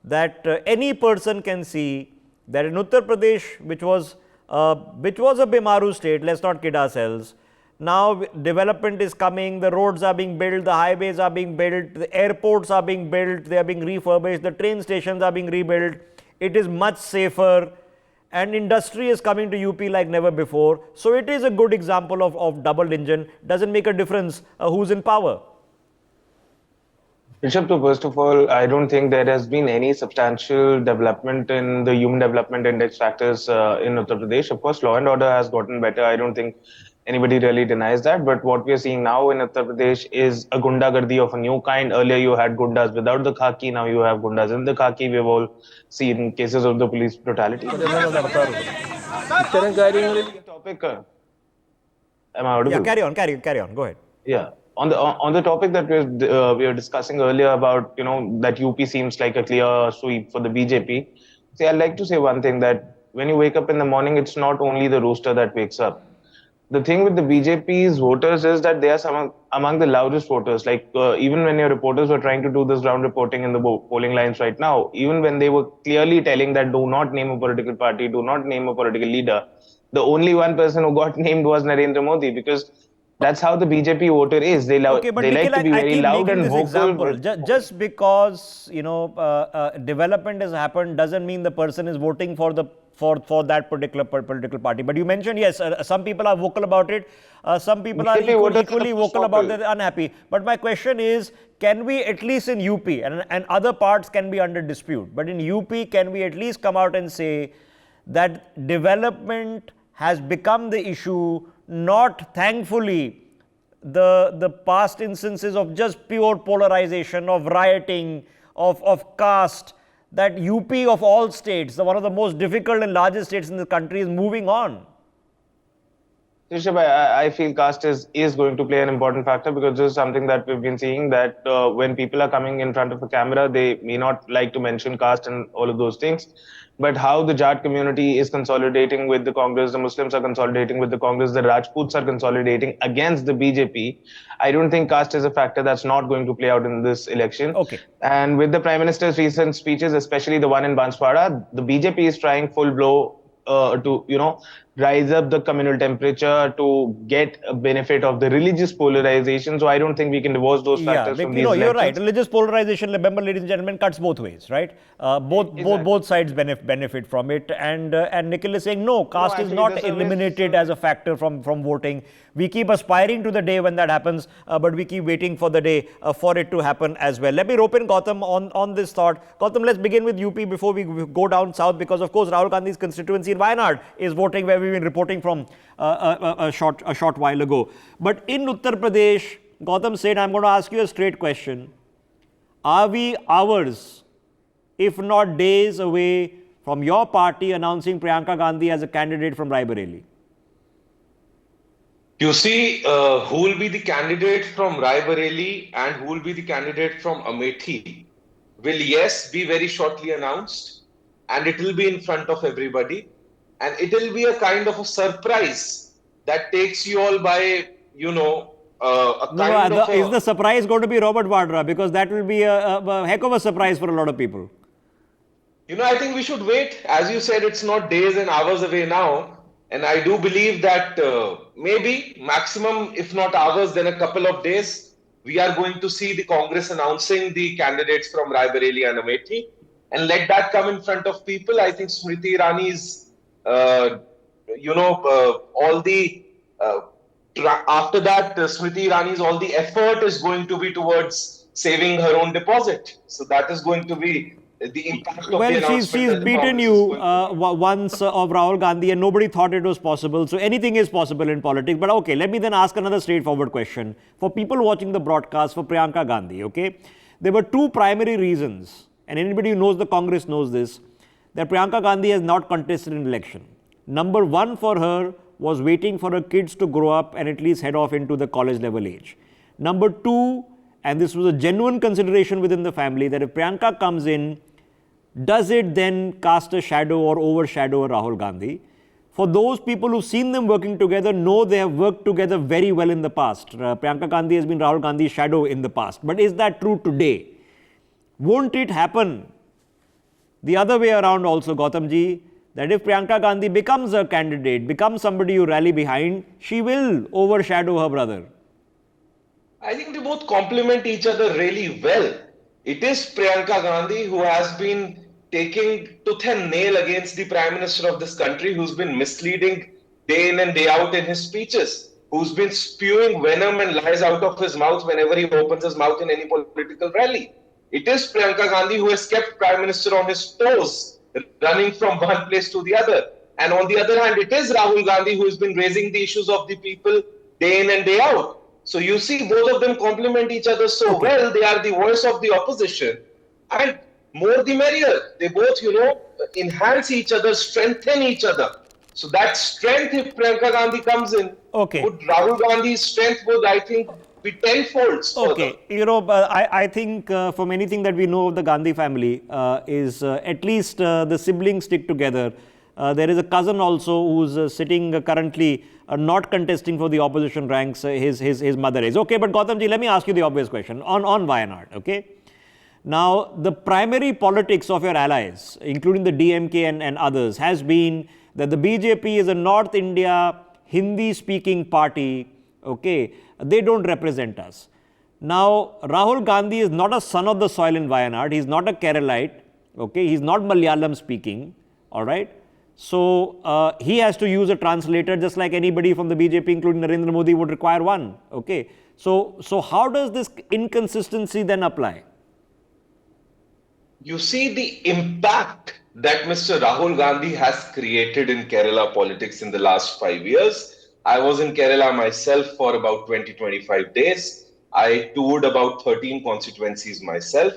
that any person can see that in Uttar Pradesh, which was a Bimaru state, let's not kid ourselves, now development is coming, the roads are being built, the highways are being built, the airports are being built, they are being refurbished, the train stations are being rebuilt, it is much safer, and industry is coming to UP like never before. So it is a good example of double engine. Doesn't make a difference who's in power. Rishabh, so first of all, I don't think there has been any substantial development in the Human Development Index factors in Uttar Pradesh. Of course, law and order has gotten better. I don't think anybody really denies that. But what we are seeing now in Uttar Pradesh is a gundagardi of a new kind. Earlier, you had gundas without the khaki. Now you have gundas in the khaki. We've all seen cases of the police brutality. Topic. Am I audible? Yeah, carry on. Go ahead. Yeah. On the topic that we were discussing earlier about, that UP seems like a clear sweep for the BJP. See, I'd like to say one thing, that when you wake up in the morning, it's not only the rooster that wakes up. The thing with the BJP's voters is that they are among the loudest voters. Like even when your reporters were trying to do this ground reporting in the polling lines right now, even when they were clearly telling that do not name a political party, do not name a political leader, the only one person who got named was Narendra Modi, because that's how the BJP voter is. They like to be very loud and vocal. Example. Just because development has happened doesn't mean the person is voting for that particular political party. But you mentioned, yes, some people are vocal about it. Some people are equally vocal about it. They're unhappy. But my question is, can we at least in UP, and other parts can be under dispute, but in UP, can we at least come out and say that development has become the issue, not thankfully the past instances of just pure polarization, of rioting, of caste, that UP of all states, one of the most difficult and largest states in the country, is moving on? Rishabh, I feel caste is going to play an important factor, because this is something that we've been seeing, that when people are coming in front of a camera, they may not like to mention caste and all of those things. But how the Jat community is consolidating with the Congress, the Muslims are consolidating with the Congress, the Rajputs are consolidating against the BJP. I don't think caste is a factor that's not going to play out in this election. Okay. And with the Prime Minister's recent speeches, especially the one in Banswara, the BJP is trying full blow to, rise up the communal temperature to get a benefit of the religious polarization. So I don't think we can divorce those factors from these elections. You're right. Religious polarization, remember, ladies and gentlemen, cuts both ways, right? Both sides benefit from it. And Nikhil is saying, no, caste is not eliminated as a factor from voting. We keep aspiring to the day when that happens, but we keep waiting for the day for it to happen as well. Let me rope in Gautam on this thought. Gautam, let's begin with UP before we go down south, because of course Rahul Gandhi's constituency in Wayanad is voting where we've been reporting from a short while ago. But in Uttar Pradesh, Gautam said, I'm going to ask you a straight question. Are we hours, if not days away from your party announcing Priyanka Gandhi as a candidate from Raebareli? You see, who will be the candidate from Raebareli and who will be the candidate from Amethi will, yes, be very shortly announced, and it will be in front of everybody. And it will be a kind of a surprise that takes you all by, is the surprise going to be Robert Vadra? Because that will be a heck of a surprise for a lot of people. I think we should wait. As you said, it's not days and hours away now. And I do believe that maybe maximum, if not hours, then a couple of days, we are going to see the Congress announcing the candidates from Raebareli and Amethi. and let that come in front of people. I think Smriti Irani's, all the after that, Smriti Irani's all the effort is going to be towards saving her own deposit. So that is going to be the impact of the announcement. She's beaten you once of Rahul Gandhi, and nobody thought it was possible. So anything is possible in politics. But okay, let me then ask another straightforward question. For people watching the broadcast, for Priyanka Gandhi, okay, there were two primary reasons, and anybody who knows the Congress knows this, that Priyanka Gandhi has not contested an election. Number one for her was waiting for her kids to grow up and at least head off into the college level age. Number two, and this was a genuine consideration within the family, that if Priyanka comes in, does it then cast a shadow or overshadow Rahul Gandhi? For those people who've seen them working together, know they have worked together very well in the past. Priyanka Gandhi has been Rahul Gandhi's shadow in the past. But is that true today? Won't it happen the other way around also, Gautamji, that if Priyanka Gandhi becomes a candidate, becomes somebody you rally behind, she will overshadow her brother? I think they both complement each other really well. It is Priyanka Gandhi who has been taking tooth and nail against the Prime Minister of this country, who's been misleading day in and day out in his speeches, who's been spewing venom and lies out of his mouth whenever he opens his mouth in any political rally. It is Priyanka Gandhi who has kept Prime Minister on his toes, running from one place to the other. And on the other hand, it is Rahul Gandhi who has been raising the issues of the people day in and day out. So you see, both of them complement each other so well. They are the voice of the opposition. And more the merrier. They both, enhance each other, strengthen each other. So that strength, if Priyanka Gandhi comes in, would Rahul Gandhi's strength would, I think, be tenfold. Okay, I think from anything that we know of the Gandhi family is at least the siblings stick together. There is a cousin also who's sitting currently not contesting for the opposition ranks. His mother is. Okay, but Gautamji, let me ask you the obvious question on Wayanad. Okay, now the primary politics of your allies, including the DMK and others, has been that the BJP is a North India Hindi-speaking party. Okay, they don't represent us. Now, Rahul Gandhi is not a son of the soil in Wayanad. He's not a Keralite. Okay, he's not Malayalam speaking. All right. So, he has to use a translator just like anybody from the BJP, including Narendra Modi, would require one. Okay. So how does this inconsistency then apply? You see the impact that Mr. Rahul Gandhi has created in Kerala politics in the last 5 years. I was in Kerala myself for about 20-25 days. I toured about 13 constituencies myself.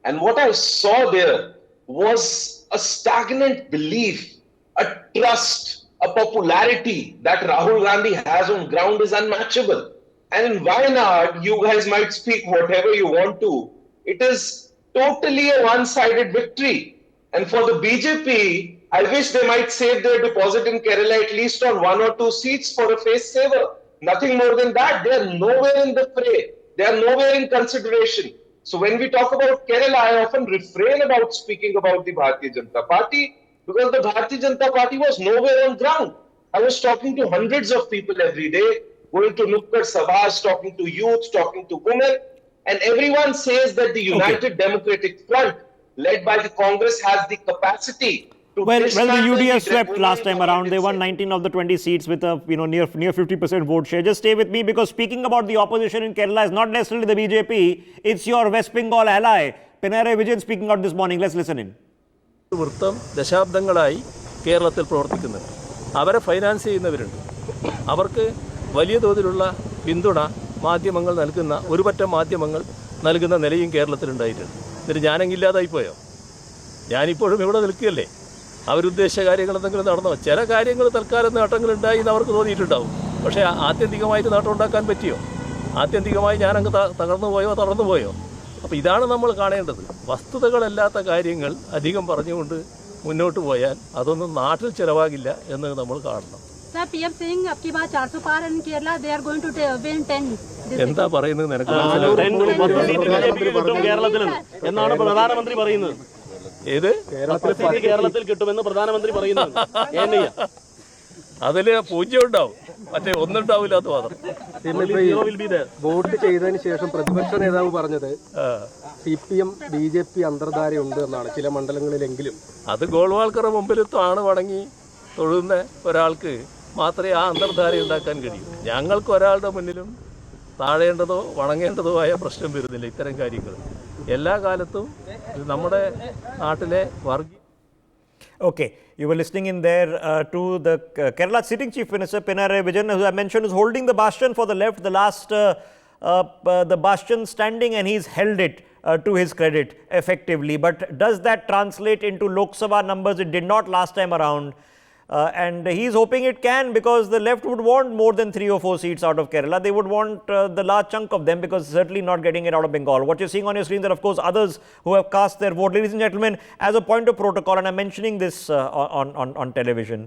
And what I saw there was a stagnant belief, a trust, a popularity that Rahul Gandhi has on ground is unmatchable. And in Wayanad, you guys might speak whatever you want to. It is totally a one-sided victory. And for the BJP, I wish they might save their deposit in Kerala at least on 1 or 2 seats for a face saver. Nothing more than that. They are nowhere in the fray. They are nowhere in consideration. So when we talk about Kerala, I often refrain about speaking about the Bharatiya Janata Party because the Bharatiya Janata Party was nowhere on ground. I was talking to hundreds of people every day, going to Nukkad Sabhas, talking to youth, talking to women, and everyone says that the United Democratic Front, led by the Congress, has the capacity to Well, the UDF swept last time around. They won 19 of the 20 seats with a near 50% vote share. Just stay with me, because speaking about the opposition in Kerala is not necessarily the BJP. It's your West Bengal ally, Pinarayi Vijayan, speaking out this morning. Let's listen in. വൃത്തം ദശാബ്ദങ്ങളായി കേരളത്തിൽ പ്രവർത്തിക്കുന്നുണ്ട്. അവരെ finance ചെയ്യുന്നവരുണ്ട്. അവർക്ക് വലിയ തോതിലുള്ള പിന്തുണ മാധ്യമങ്ങൾ നൽകുന്ന ഒരുപറ്റം മാധ്യമങ്ങൾ നൽകുന്ന നിലയും കേരളത്തിലുണ്ടായിട്ടുണ്ട്. എന്നിട്ട് ഞാനെങ്കില്ലാതായിപ്പോയോ? ഞാനിപ്പോഴും ഇവിടെ നിൽക്കുകയല്ലേ? അവരുദ്ദേശിച്ച കാര്യങ്ങൾ എന്തെങ്കിലും നടന്നോ? ചില കാര്യങ്ങൾ തൽക്കാലം നേട്ടങ്ങളുണ്ടായി എന്ന് അവർക്ക് തോന്നിയിട്ടുണ്ടാവും. പക്ഷേ ആത്യന്തികമായിട്ട് നേട്ടം ഉണ്ടാക്കാൻ പറ്റിയോ? ആത്യന്തികമായി ഞാനങ്ങ് തളർന്നു പോയോ? അപ്പോൾ ഇതാണ് നമ്മൾ കാണേണ്ടത്. വസ്തുതകളല്ലാത്ത കാര്യങ്ങൾ അധികം പറഞ്ഞുകൊണ്ട് മുന്നോട്ട് പോയാൽ അതൊന്നും നാട്ടിൽ ചിലവാകില്ല എന്ന് നമ്മൾ കാണണം. എന്താ പറയുന്നത് നിനക്ക് എന്നാണ് പ്രധാനമന്ത്രി പറയുന്നത്. ഏത് കേരളത്തിൽ കിട്ടുമെന്ന് പ്രധാനമന്ത്രി പറയുന്നത്? അതില് 0 ഉണ്ടാവും, മറ്റേ ഒന്നുണ്ടാവില്ലാത്ത മാത്രം. വോട്ട് ചെയ്തതിന് ശേഷം പ്രതിപക്ഷ നേതാവ് പറഞ്ഞത് CPM BJP അന്തർധാരയുണ്ട് എന്നാണ് ചില മണ്ഡലങ്ങളിലെങ്കിലും. അത് ഗോൾവാൾക്കറുടെ മുമ്പിൽ താണ് വണങ്ങി തൊഴുന്ന ഒരാൾക്ക് മാത്രമേ ആ അന്തർധാര ഉണ്ടാക്കാൻ കഴിയൂ. ഞങ്ങൾക്ക് ഒരാളുടെ മുന്നിലും താഴേണ്ടതോ വണങ്ങേണ്ടതോ ആയ പ്രശ്നം വരുന്നില്ല. ഇത്തരം കാര്യങ്ങൾ എല്ലാ കാലത്തും നമ്മുടെ നാട്ടിലെ വർഗീയ. Okay, you were listening in there to the Kerala sitting Chief Minister Pinarayi Vijayan, who I mentioned is holding the bastion for the left, the last the bastion standing, and he's held it to his credit effectively. But does that translate into Lok Sabha numbers? It did not last time around. And he's hoping it can, because the left would want more than 3 or 4 seats out of Kerala. They would want the large chunk of them, because certainly not getting it out of Bengal. What you're seeing on your screen are, of course, others who have cast their vote. Ladies and gentlemen, as a point of protocol, and I'm mentioning this on television,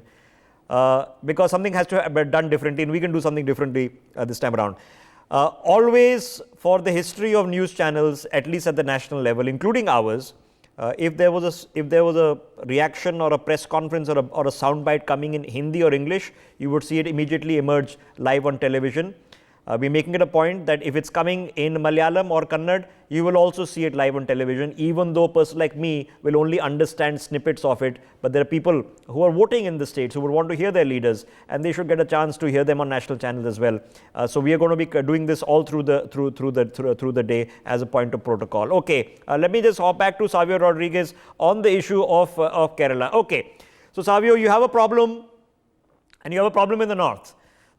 because something has to be done differently, and we can do something differently this time around. Always, for the history of news channels, at least at the national level, including ours, if there was a reaction or a press conference or a soundbite coming in Hindi or English, you would see it immediately emerge live on television. We're making it a point that if it's coming in Malayalam or Kannada, you will also see it live on television, even though a person like me will only understand snippets of it. But there are people who are voting in the states who would want to hear their leaders, and they should get a chance to hear them on national channels as well. So we are going to be doing this all through the day as a point of protocol. Okay, let me just hop back to Savio Rodriguez on the issue of Kerala. Okay, so Savio, you have a problem, and you have a problem in the north.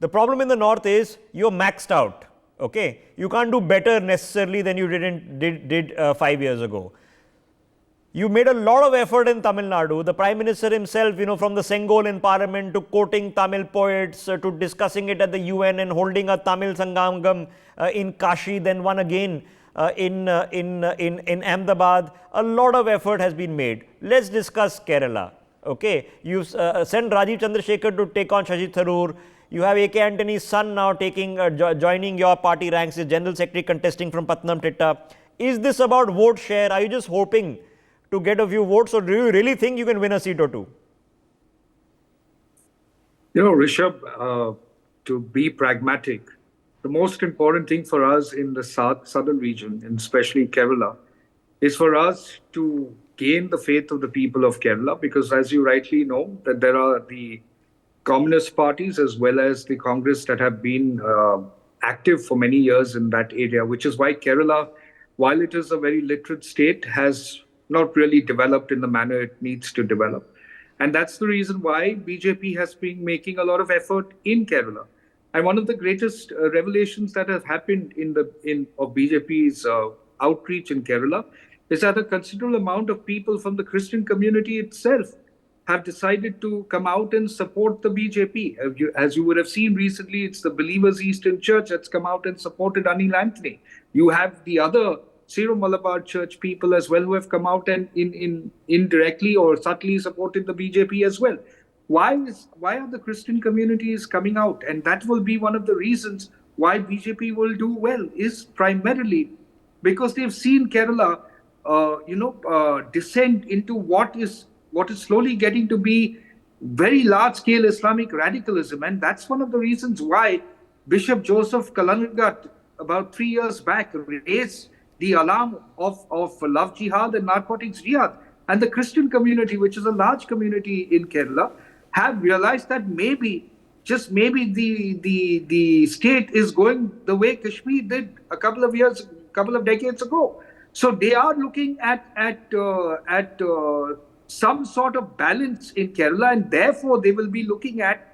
The problem in the north is you're maxed out. Okay, you can't do better necessarily than you did 5 years ago. You made a lot of effort in Tamil Nadu. The Prime Minister himself, from the Sengol in Parliament to quoting Tamil poets to discussing it at the UN and holding a Tamil Sangamam in Kashi, then one again in Ahmedabad. A lot of effort has been made. Let's discuss Kerala. Okay, you sent Rajiv Chandrasekhar to take on Shashi Tharoor. You have A.K. Antony's son now joining your party ranks, his General Secretary contesting from Patnamtitta. Is this about vote share? Are you just hoping to get a few votes, or do you really think you can win a seat or two? Rishabh, to be pragmatic, the most important thing for us in the southern region, and especially Kerala, is for us to gain the faith of the people of Kerala, because as you rightly know, that there are the communist parties as well as the Congress that have been active for many years in that area, which is why Kerala, while it is a very literate state, has not really developed in the manner it needs to develop. And that's the reason why BJP has been making a lot of effort in Kerala. And one of the greatest revelations that have happened of BJP's outreach in Kerala is that a considerable amount of people from the Christian community itself have decided to come out and support the BJP. As you would have seen recently, it's the Believers Eastern Church that's come out and supported Anil Anthony. You have the other Syro-Malabar Church people as well who have come out and indirectly or subtly supported the BJP as well. Why are the Christian communities coming out? And that will be one of the reasons why BJP will do well, is primarily because they've seen Kerala descend into what is slowly getting to be very large-scale Islamic radicalism. And that's one of the reasons why Bishop Joseph Kalangat, about 3 years back, raised the alarm of love jihad and narcotics jihad. And the Christian community, which is a large community in Kerala, have realized that maybe the state is going the way Kashmir did a couple of decades ago. So they are looking at some sort of balance in Kerala, and therefore they will be looking at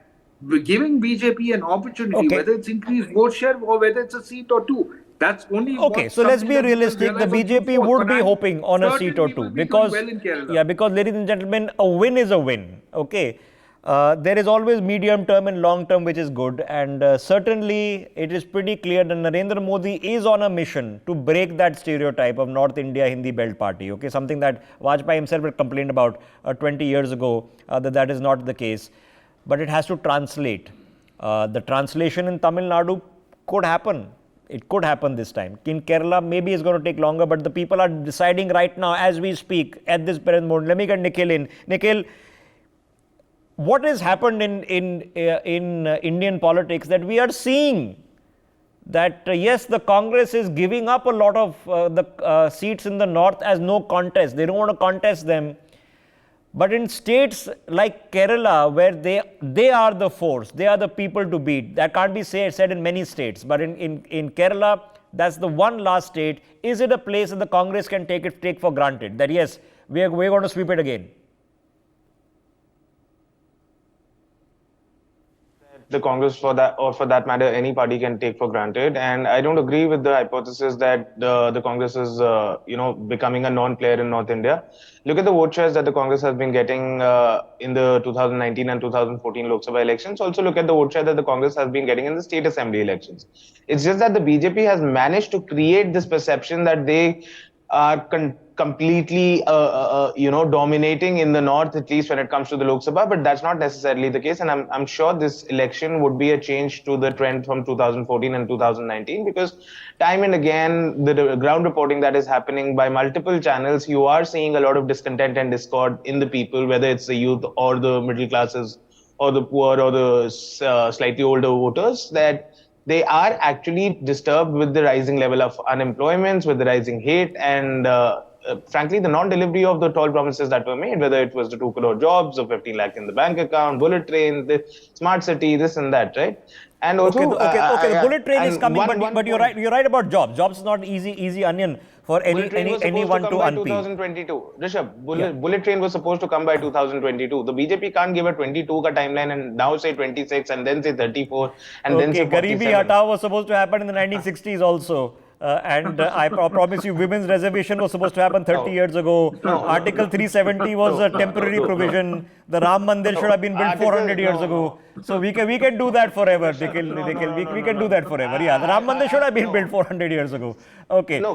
giving BJP an opportunity, whether it's increased vote share or whether it's a seat or two. That's only okay. So let's be realistic. The BJP would be hoping on a seat or two, because ladies and gentlemen, a win is a win. Okay. There is always medium term and long term, which is good, and certainly it is pretty clear that Narendra Modi is on a mission to break that stereotype of North India Hindi Belt Party. Okay, something that Vajpayee himself had complained about 20 years ago, that is not the case, but it has to translate. The translation in Tamil Nadu could happen. It could happen this time. In Kerala, maybe it's going to take longer, but the people are deciding right now as we speak at this present moment. Let me get Nikhil in. Nikhil, what has happened in Indian politics that we are seeing that yes, the Congress is giving up a lot of the seats in the north as no contest. They don't want to contest them. But in states like Kerala, where they are the force, they are the people to beat. That can't be said in many states. But in Kerala, that's the one last state. Is it a place that the Congress can take for granted? That yes, we're going to sweep it again. The Congress, for that, or for that matter, any party can take for granted. And I don't agree with the hypothesis that the Congress is, becoming a non-player in North India. Look at the vote shares that the Congress has been getting in the 2019 and 2014 Lok Sabha elections. Also, look at the vote share that the Congress has been getting in the state assembly elections. It's just that the BJP has managed to create this perception that they are completely, dominating in the north, at least when it comes to the Lok Sabha, but that's not necessarily the case. And I'm sure this election would be a change to the trend from 2014 and 2019, because time and again, the ground reporting that is happening by multiple channels, you are seeing a lot of discontent and discord in the people, whether it's the youth or the middle classes or the poor or the slightly older voters, that they are actually disturbed with the rising level of unemployment, with the rising hate, and frankly, the non-delivery of the tall promises that were made, whether it was the 2 crore jobs or 15 lakh in the bank account, bullet train, the smart city, this and that, right? And also, the bullet train is coming, but you're right. You're right about jobs. Jobs is not easy onion for anyone to unpeel. 2022, Rishabh, bullet train was supposed to come by 2022. The BJP can't give a 22 ka timeline and now say 26 and then say 34 and then say 47. Garibi Hatao was supposed to happen in the 1960s also. And I promise you, women's reservation was supposed to happen 30 years ago. Article 370 was a temporary provision. The Ram Mandir should have been built 400 years ago. So we can do that forever. We can do that forever. Yeah, the Ram Mandir should have been built 400 years ago. Okay. No.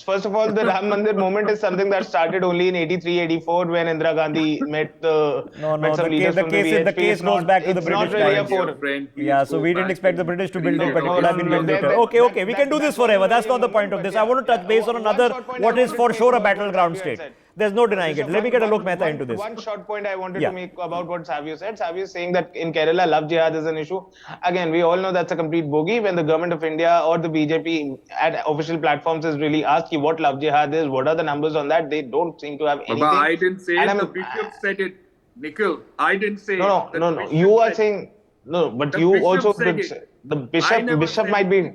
First of all, the Ram Mandir movement is something that started only in 83, 84 when Indira Gandhi met some leaders from the VHP. The case goes back to the British times. Yeah, so we didn't expect the British to build it, but it could have been built later. Okay, we can do this forever. That's not the point of this. I want to touch base on another, what is for sure a battleground state. There's no denying it. Let me get Alok Mehta into this. One short point I wanted to make about what Savio said. Savio is saying that in Kerala, love jihad is an issue. Again, we all know that's a complete bogey. When the government of India or the BJP at official platforms is really asked you what love jihad is, what are the numbers on that, they don't seem to have anything. But I didn't say it. The bishop said it. Nikhil, I didn't say it. No. You are saying, no, but you also did say. The bishop might be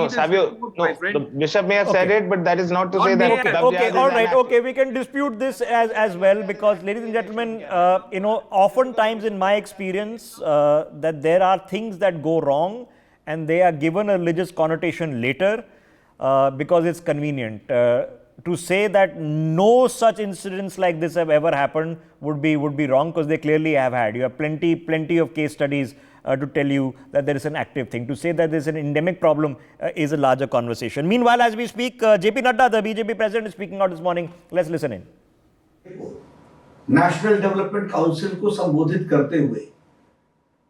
Savio. No, the bishop may have said it, but that is not to say that. Okay, we can dispute this as well, because, ladies and gentlemen, oftentimes in my experience, that there are things that go wrong and they are given a religious connotation later because it's convenient. To say that no such incidents like this have ever happened would be wrong, because they clearly have had. You have plenty of case studies to tell you that there is an active thing. To say that there is an endemic problem is a larger conversation. Meanwhile, as we speak, JP Nadda, the BJP president, is speaking out this morning. Let's listen in. National development council को संबोधित करते हुए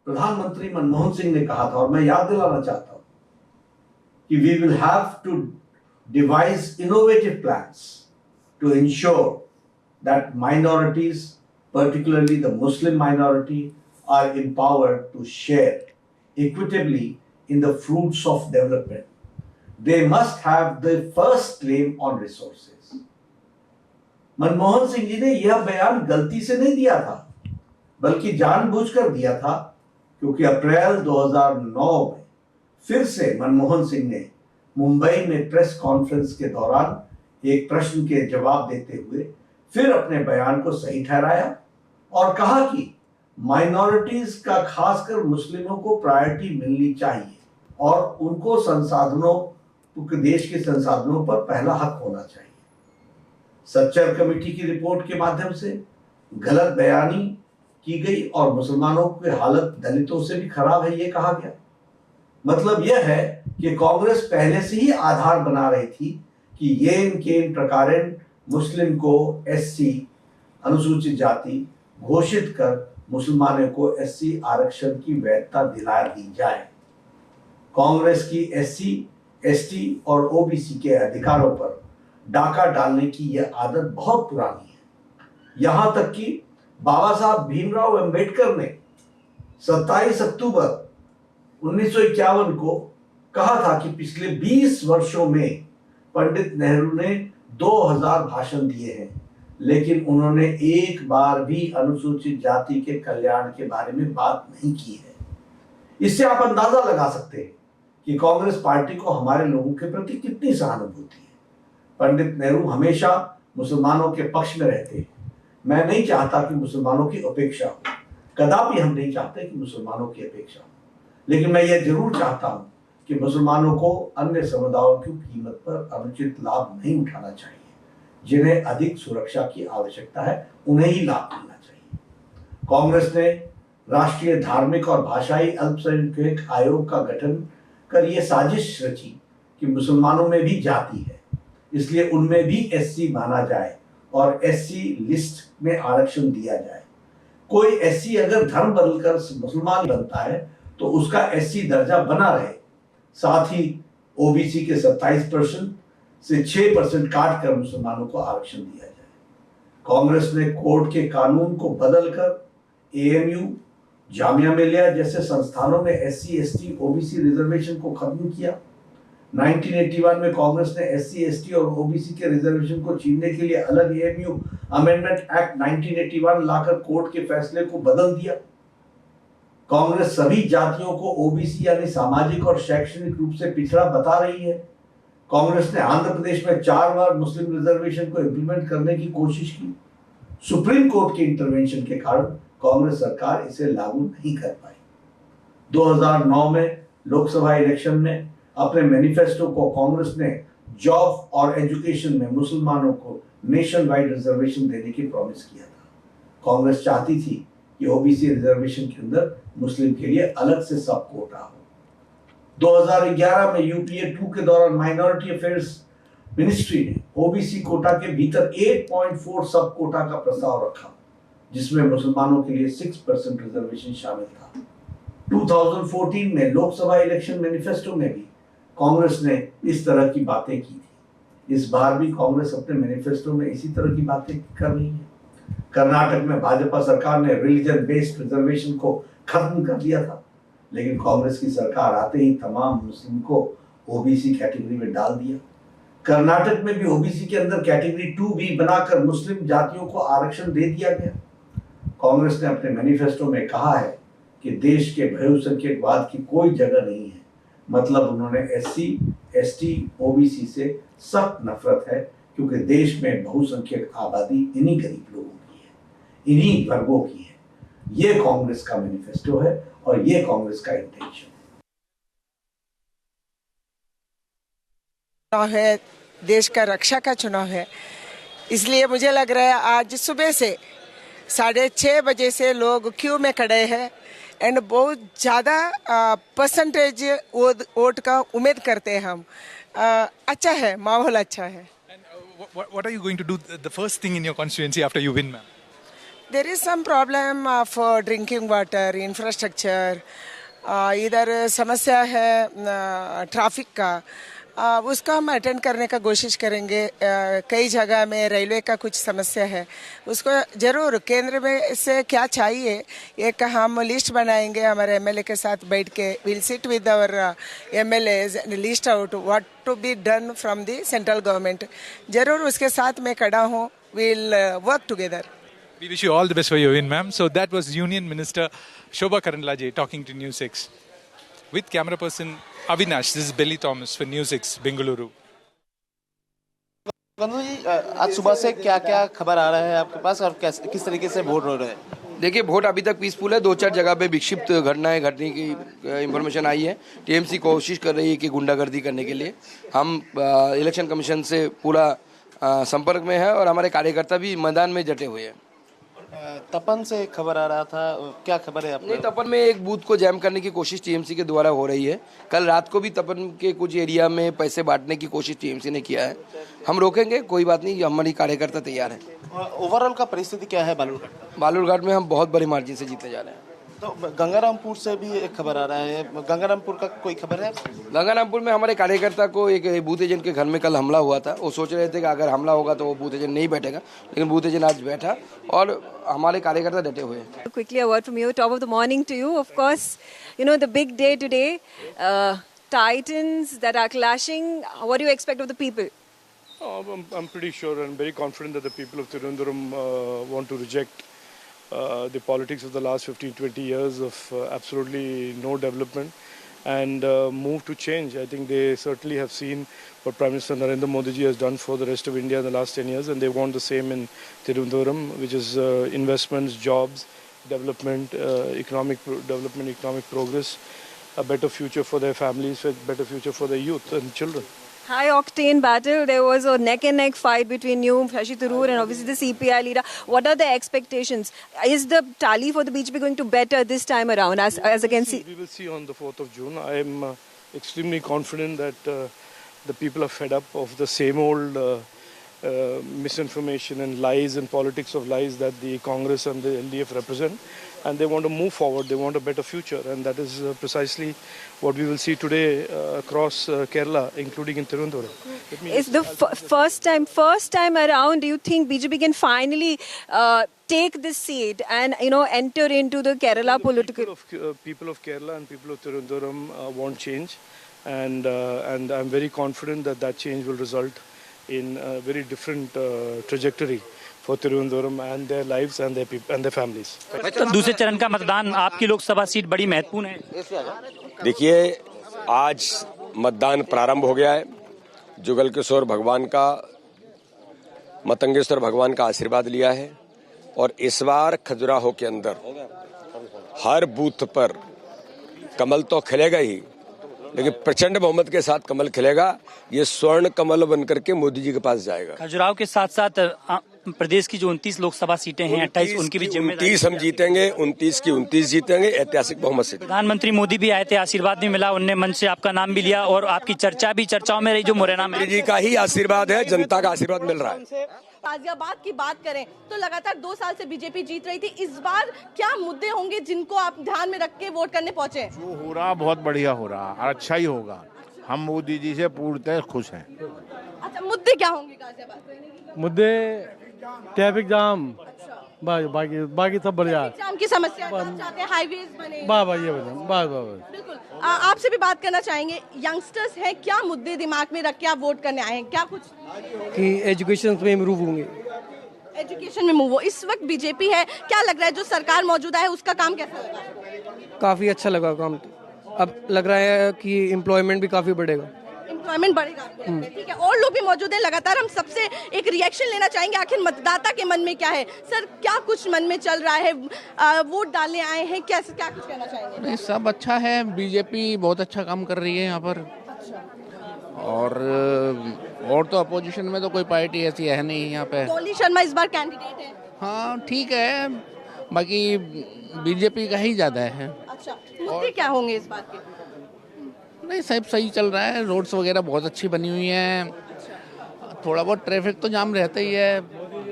प्रधानमंत्री मनमोहन सिंह ने कहा था, और मैं याद दिलाना चाहता हूं कि we will have to devise innovative plans to ensure that minorities, particularly the Muslim minority, are empowered to share equitably in the fruits of development. They must have the first claim on resources. Manmohan Singh ji ने यह बयान गलती से नहीं दिया था, बल्कि जानबूझकर दिया था, क्योंकि अप्रैल 2009 में फिर से मनमोहन सिंह ने मुंबई में प्रेस कॉन्फ्रेंस के दौरान एक प्रश्न के जवाब देते हुए फिर अपने बयान को सही ठहराया और कहा कि माइनॉरिटीज का, खासकर मुस्लिमों को प्रायोरिटी मिलनी चाहिए और उनको संसाधनों, देश के संसाधनों पर पहला हक होना चाहिए। सच्चर कमेटी की रिपोर्ट के माध्यम से गलत बयानी की गई और मुसलमानों की हालत दलितों से भी खराब है, ये कहा गया। मतलब यह है कि कांग्रेस पहले से ही आधार बना रही थी कि येन केन प्रकारेण मुस्लिम को एससी अनुसूचित जाति घोषित कर मुसलमानों को एससी आरक्षण की वैधता दिला दी जाए। कांग्रेस की एससी, एसटी और ओबीसी के अधिकारों पर डाका डालने की यह आदत बहुत पुरानी है। यहां तक कि बाबा साहब भीमराव अंबेडकर ने 27 अक्टूबर 1951 को कहा था कि पिछले 20 वर्षों में पंडित नेहरू ने 2000 भाषण दिए हैं, लेकिन उन्होंने एक बार भी अनुसूचित जाति के कल्याण के बारे में बात नहीं की है। इससे आप अंदाजा लगा सकते हैं कि कांग्रेस पार्टी को हमारे लोगों के प्रति कितनी सहानुभूति है। पंडित नेहरू हमेशा मुसलमानों के पक्ष में रहते हैं। मैं नहीं चाहता कि मुसलमानों की उपेक्षा हो, कदापि हम नहीं चाहते कि मुसलमानों की अपेक्षा हो, लेकिन मैं यह जरूर चाहता हूं कि मुसलमानों को अन्य समुदायों की कीमत पर अनुचित लाभ नहीं उठाना चाहिए। जिन्हें अधिक सुरक्षा की आवश्यकता है उन्हें ही लाभ मिलना चाहिए। कांग्रेस ने राष्ट्रीय धार्मिक और भाषाई अल्पसंख्यक आयोग का गठन कर यह साजिश रची कि मुसलमानों में भी जाति है, इसलिए उनमें भी एससी माना जाए और एससी लिस्ट में आरक्षण दिया जाए। कोई एससी अगर धर्म बदलकर मुसलमान बनता है तो उसका एससी दर्जा बना रहे। साथ ही ओबीसी के 27% से 6% काट कर मुसलमानों को आरक्षण दिया जाए। कांग्रेस ने कोर्ट के कानून को बदलकर एएमयू, जामिया मिलिया जैसे संस्थानों में एससी एसटी ओबीसी रिजर्वेशन को खत्म किया। 1981 में कांग्रेस ने एससी एसटी और ओबीसी के रिजर्वेशन को छीनने के लिए अलग एएमयू अमेंडमेंट एक्ट 1981 लाकर कोर्ट के फैसले को बदल दिया। कांग्रेस सभी जातियों को ओबीसी यानी सामाजिक और शैक्षणिक रूप से पिछड़ा बता रही है। कांग्रेस ने आंध्र प्रदेश में 4 बार मुस्लिम रिजर्वेशन को इंप्लीमेंट करने की कोशिश की। सुप्रीम कोर्ट के इंटरवेंशन के कारण कांग्रेस सरकार इसे लागू नहीं कर पाई। 2009 में लोकसभा इलेक्शन में अपने मैनिफेस्टो को कांग्रेस ने जॉब और एजुकेशन में मुसलमानों को नेशन वाइड रिजर्वेशन देने की प्रॉमिस किया था। कांग्रेस चाहती थी कि ओबीसी रिजर्वेशन के अंदर मुस्लिम के लिए अलग से सब कोटा हो। 2011 में यूपीए 2 के दौरान माइनॉरिटी अफेयर्स मिनिस्ट्री ने ओबीसी कोटा के भीतर 8.4 सब कोटा का प्रस्ताव रखा, जिसमें मुसलमानों के लिए 6% रिजर्वेशन शामिल था। 2014 में लोकसभा इलेक्शन मैनिफेस्टो में भी कांग्रेस ने इस तरह की बातें की थी। इस बार भी कांग्रेस अपने मैनिफेस्टो में इसी तरह की बातें कर रही है। कर्नाटक में भाजपा सरकार ने रिलीजन बेस्ड रिजर्वेशन को खत्म कर दिया था, लेकिन कांग्रेस की सरकार आते ही तमाम मुस्लिम को ओबीसी कैटेगरी में डाल दिया। कर्नाटक में भी ओबीसी के अंदर कैटेगरी 2 भी बनाकर मुस्लिम जातियों को आरक्षण दे दिया गया। कांग्रेस ने अपने मैनिफेस्टो में कहा है कि देश के बहुसंख्यकवाद की कोई जगह नहीं है। मतलब उन्होंने एससी, एसटी, ओबीसी से सख्त नफरत है, क्योंकि देश में बहुसंख्यक आबादी इन्हीं गरीब लोगों की है, इन्हीं वर्गों की है। ये कांग्रेस का मैनिफेस्टो है और ये कांग्रेस का इंटेंशन है। देश का रक्षा का चुनाव है, इसलिए मुझे लग रहा है आज सुबह से 6:30 बजे से लोग क्यू में खड़े हैं एंड बहुत ज़्यादा परसेंटेज वोट का उम्मीद करते हैं हम। अच्छा है, माहौल अच्छा है। What are you going to do the first thing in your constituency after you win, ma'am? There is some problem of drinking water, infrastructure. इधर समस्या है ट्रैफिक का, उसका हम अटेंड करने का कोशिश करेंगे। कई जगह में रेलवे का कुछ समस्या है, उसको जरूर केंद्र में से क्या चाहिए एक हम लिस्ट बनाएंगे हमारे एमएलए के साथ बैठ के। Will sit with our MLAs and list out what to be done from the central government. जरूर उसके साथ मैं खड़ा हूँ, will work together. We wish you all the best for your win, ma'am. So that was Union Minister Shobha Karandlaje talking to NewsX. With camera person Avinash, this is Billy Thomas for NewsX, Bengaluru. कंदू जी, आज सुबह से क्या क्या खबर आ रहा है आपके पास और किस तरीके से वोट हो रहे हैं? देखिए, वोट अभी तक पीसफुल है। 2-4 जगह पे विक्षिप्त घटनाएं घटने की इंफॉर्मेशन आई है। टीएमसी कोशिश कर रही है कि गुंडागर्दी करने के लिए। हम इलेक्शन कमीशन से पूरा संपर्क में है और हमारे कार्यकर्ता भी मैदान में डटे हुए हैं। तपन से खबर आ रहा था, क्या खबर है आपको? नहीं, तपन में एक बूथ को जैम करने की कोशिश टीएमसी के द्वारा हो रही है। कल रात को भी तपन के कुछ एरिया में पैसे बांटने की कोशिश टीएमसी ने किया है। हम रोकेंगे, कोई बात नहीं, हमारी कार्यकर्ता तैयार है। ओवरऑल का परिस्थिति क्या है बालूरघाट? बालूरघाट में हम बहुत बड़ी मार्जिन से जीतने जा रहे हैं। तो गंगारामपुर से भी एक खबर आ रहा है, गंगारामपुर का कोई खबर है? गंगारामपुर में हमारे कार्यकर्ता को एक बूथ एजेंट के घर में कल हमला हुआ था। वो सोच रहे थे कि अगर हमला होगा तो वो बूथ एजेंट नहीं बैठेगा, लेकिन बूथ एजेंट आज बैठा और हमारे कार्यकर्ता डटे हुए हैं। Quickly a word from you, top of the morning to you. Of course, you know the big day today. titans that are clashing. What do you expect of the people? I'm pretty sure and very confident that the people of Tirunelveli want to reject the politics of the last 15-20 years of absolutely no development and move to change. I think they certainly have seen what Prime Minister Narendra Modi ji has done for the rest of India in the last 10 years, and they want the same in Tirunelveli, which is investments, jobs, development, economic development, economic progress, a better future for their families, a better future for their youth and children. High octane battle. There was a neck and neck fight between you, Shashi Tharoor, and obviously the CPI leader. What are the expectations? Is the tally for the BJP going to better this time around as against? We will see on the 4th of June. I am extremely confident that the people are fed up of the same old misinformation and lies and politics of lies that the Congress and the LDF represent, and they want to move forward. They want a better future, and that is precisely what we will see today across Kerala, including in Tirunelveli. It's the first time around. Do you think BJP can finally take this seat and enter into the Kerala political? People of Kerala and people of Tirunelveli want change, and I'm very confident that that change will result in a very different trajectory for Tirunelveli and their lives and their families. तो दूसरे चरण का मतदान आपकी Lok Sabha seat बड़ी महत्वपूर्ण है। देखिए, आज मतदान प्रारंभ हो गया है। जुगल किशोर भगवान का, मतंगेश्वर भगवान का आशीर्वाद लिया है और इस बार खजुराहो के अंदर हर बूथ पर कमल तो खिलेगा ही, लेकिन प्रचंड बहुमत के साथ कमल खिलेगा। ये स्वर्ण कमल बनकर के मोदी जी के पास जाएगा। खजुराहो के साथ साथ प्रदेश की जो 29 लोकसभा सीटें हैं, 28 उनकी भी जिम्मेदारी। 29 हम जीतेंगे, 29 की 29 जीतेंगे, ऐतिहासिक बहुमत से। प्रधानमंत्री मोदी भी आए थे, आशीर्वाद भी मिला, उनने मंच से आपका नाम भी लिया और आपकी चर्चाओं में रही जो मुरैना में। जी का ही आशीर्वाद है, जनता का आशीर्वाद मिल रहा है। गाजियाबाद की बात करें तो लगातार 2 साल से बीजेपी जीत रही थी। इस बार क्या मुद्दे होंगे जिनको आप ध्यान में रख के वोट करने पहुंचे? जो हो रहा बहुत बढ़िया हो रहा और अच्छा ही होगा। हम मोदी जी से पूर्णतः खुश हैं। अच्छा, मुद्दे क्या होंगे गाजियाबाद? मुद्दे ट्रैफिक जाम, बाकी सब बढ़िया। जाम की समस्या चाहते हैं, हाईवेज बने। ये बिल्कुल। आपसे भी बात करना चाहेंगे, यंगस्टर्स हैं, क्या मुद्दे दिमाग में रख के आप वोट करने आए हैं? क्या कुछ कि एजुकेशन में इम्प्रूव होंगे, एजुकेशन में मूव हो। इस वक्त बीजेपी है, क्या लग रहा है जो सरकार मौजूदा है उसका काम कैसा लगा? काफी अच्छा लगा काम। अब लग रहा है कि एम्प्लॉयमेंट भी काफी बढ़ेगा। एम्प्लॉयमेंट बढ़ेगा, ठीक है। और लोग भी मौजूद हैं, लगातार हम सबसे एक रिएक्शन लेना चाहेंगे। आखिर मतदाता के मन में क्या है? सर, क्या कुछ मन में चल रहा है? वोट डालने आए हैं, क्या कुछ कहना चाहेंगे? नहीं, सब अच्छा है। बीजेपी बहुत अच्छा काम कर रही है यहाँ पर। और तो अपोजिशन में तो कोई पार्टी ऐसी है नहीं यहाँ पे। डॉली शर्मा इस बार कैंडिडेट है। हाँ, ठीक है, बाकी बीजेपी का ही ज्यादा है। अच्छा, मुद्दे क्या होंगे इस बात के? नहीं, सब सही चल रहा है। रोड्स वगैरह बहुत अच्छी बनी हुई हैं। थोड़ा बहुत ट्रैफिक तो जाम रहता ही है,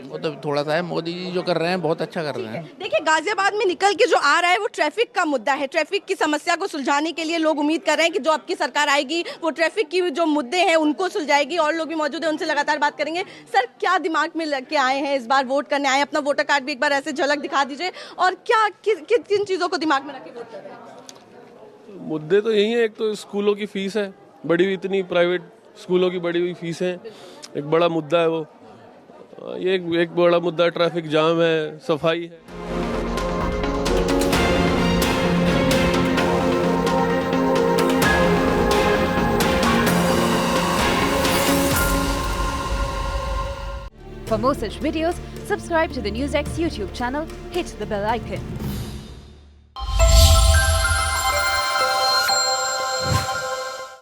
वो तो थोड़ा सा है। मोदी जी जो कर रहे हैं बहुत अच्छा कर रहे हैं। देखिए, गाजियाबाद में निकल के जो आ रहा है वो ट्रैफिक का मुद्दा है। ट्रैफिक की समस्या को सुलझाने के लिए लोग उम्मीद कर रहे हैं कि जो आपकी सरकार आएगी वो ट्रैफिक की जो मुद्दे हैं उनको सुलझाएगी। और लोग भी मौजूद हैं, उनसे लगातार बात करेंगे। सर, क्या दिमाग में लेके आए हैं? इस बार वोट करने आए हैं, अपना वोटर कार्ड भी एक बार ऐसे झलक दिखा दीजिए। और क्या किन चीजों को दिमाग में रख के वोट कर रहे हैं? मुद्दे तो यही है। एक तो स्कूलों की फीस है बड़ी हुई, इतनी प्राइवेट स्कूलों की बड़ी हुई फीस है, एक बड़ा मुद्दा है वो। ये एक बड़ा मुद्दा ट्रैफिक जाम है, सफाई है। For more such videos, subscribe to the NewsX YouTube channel, hit the bell icon.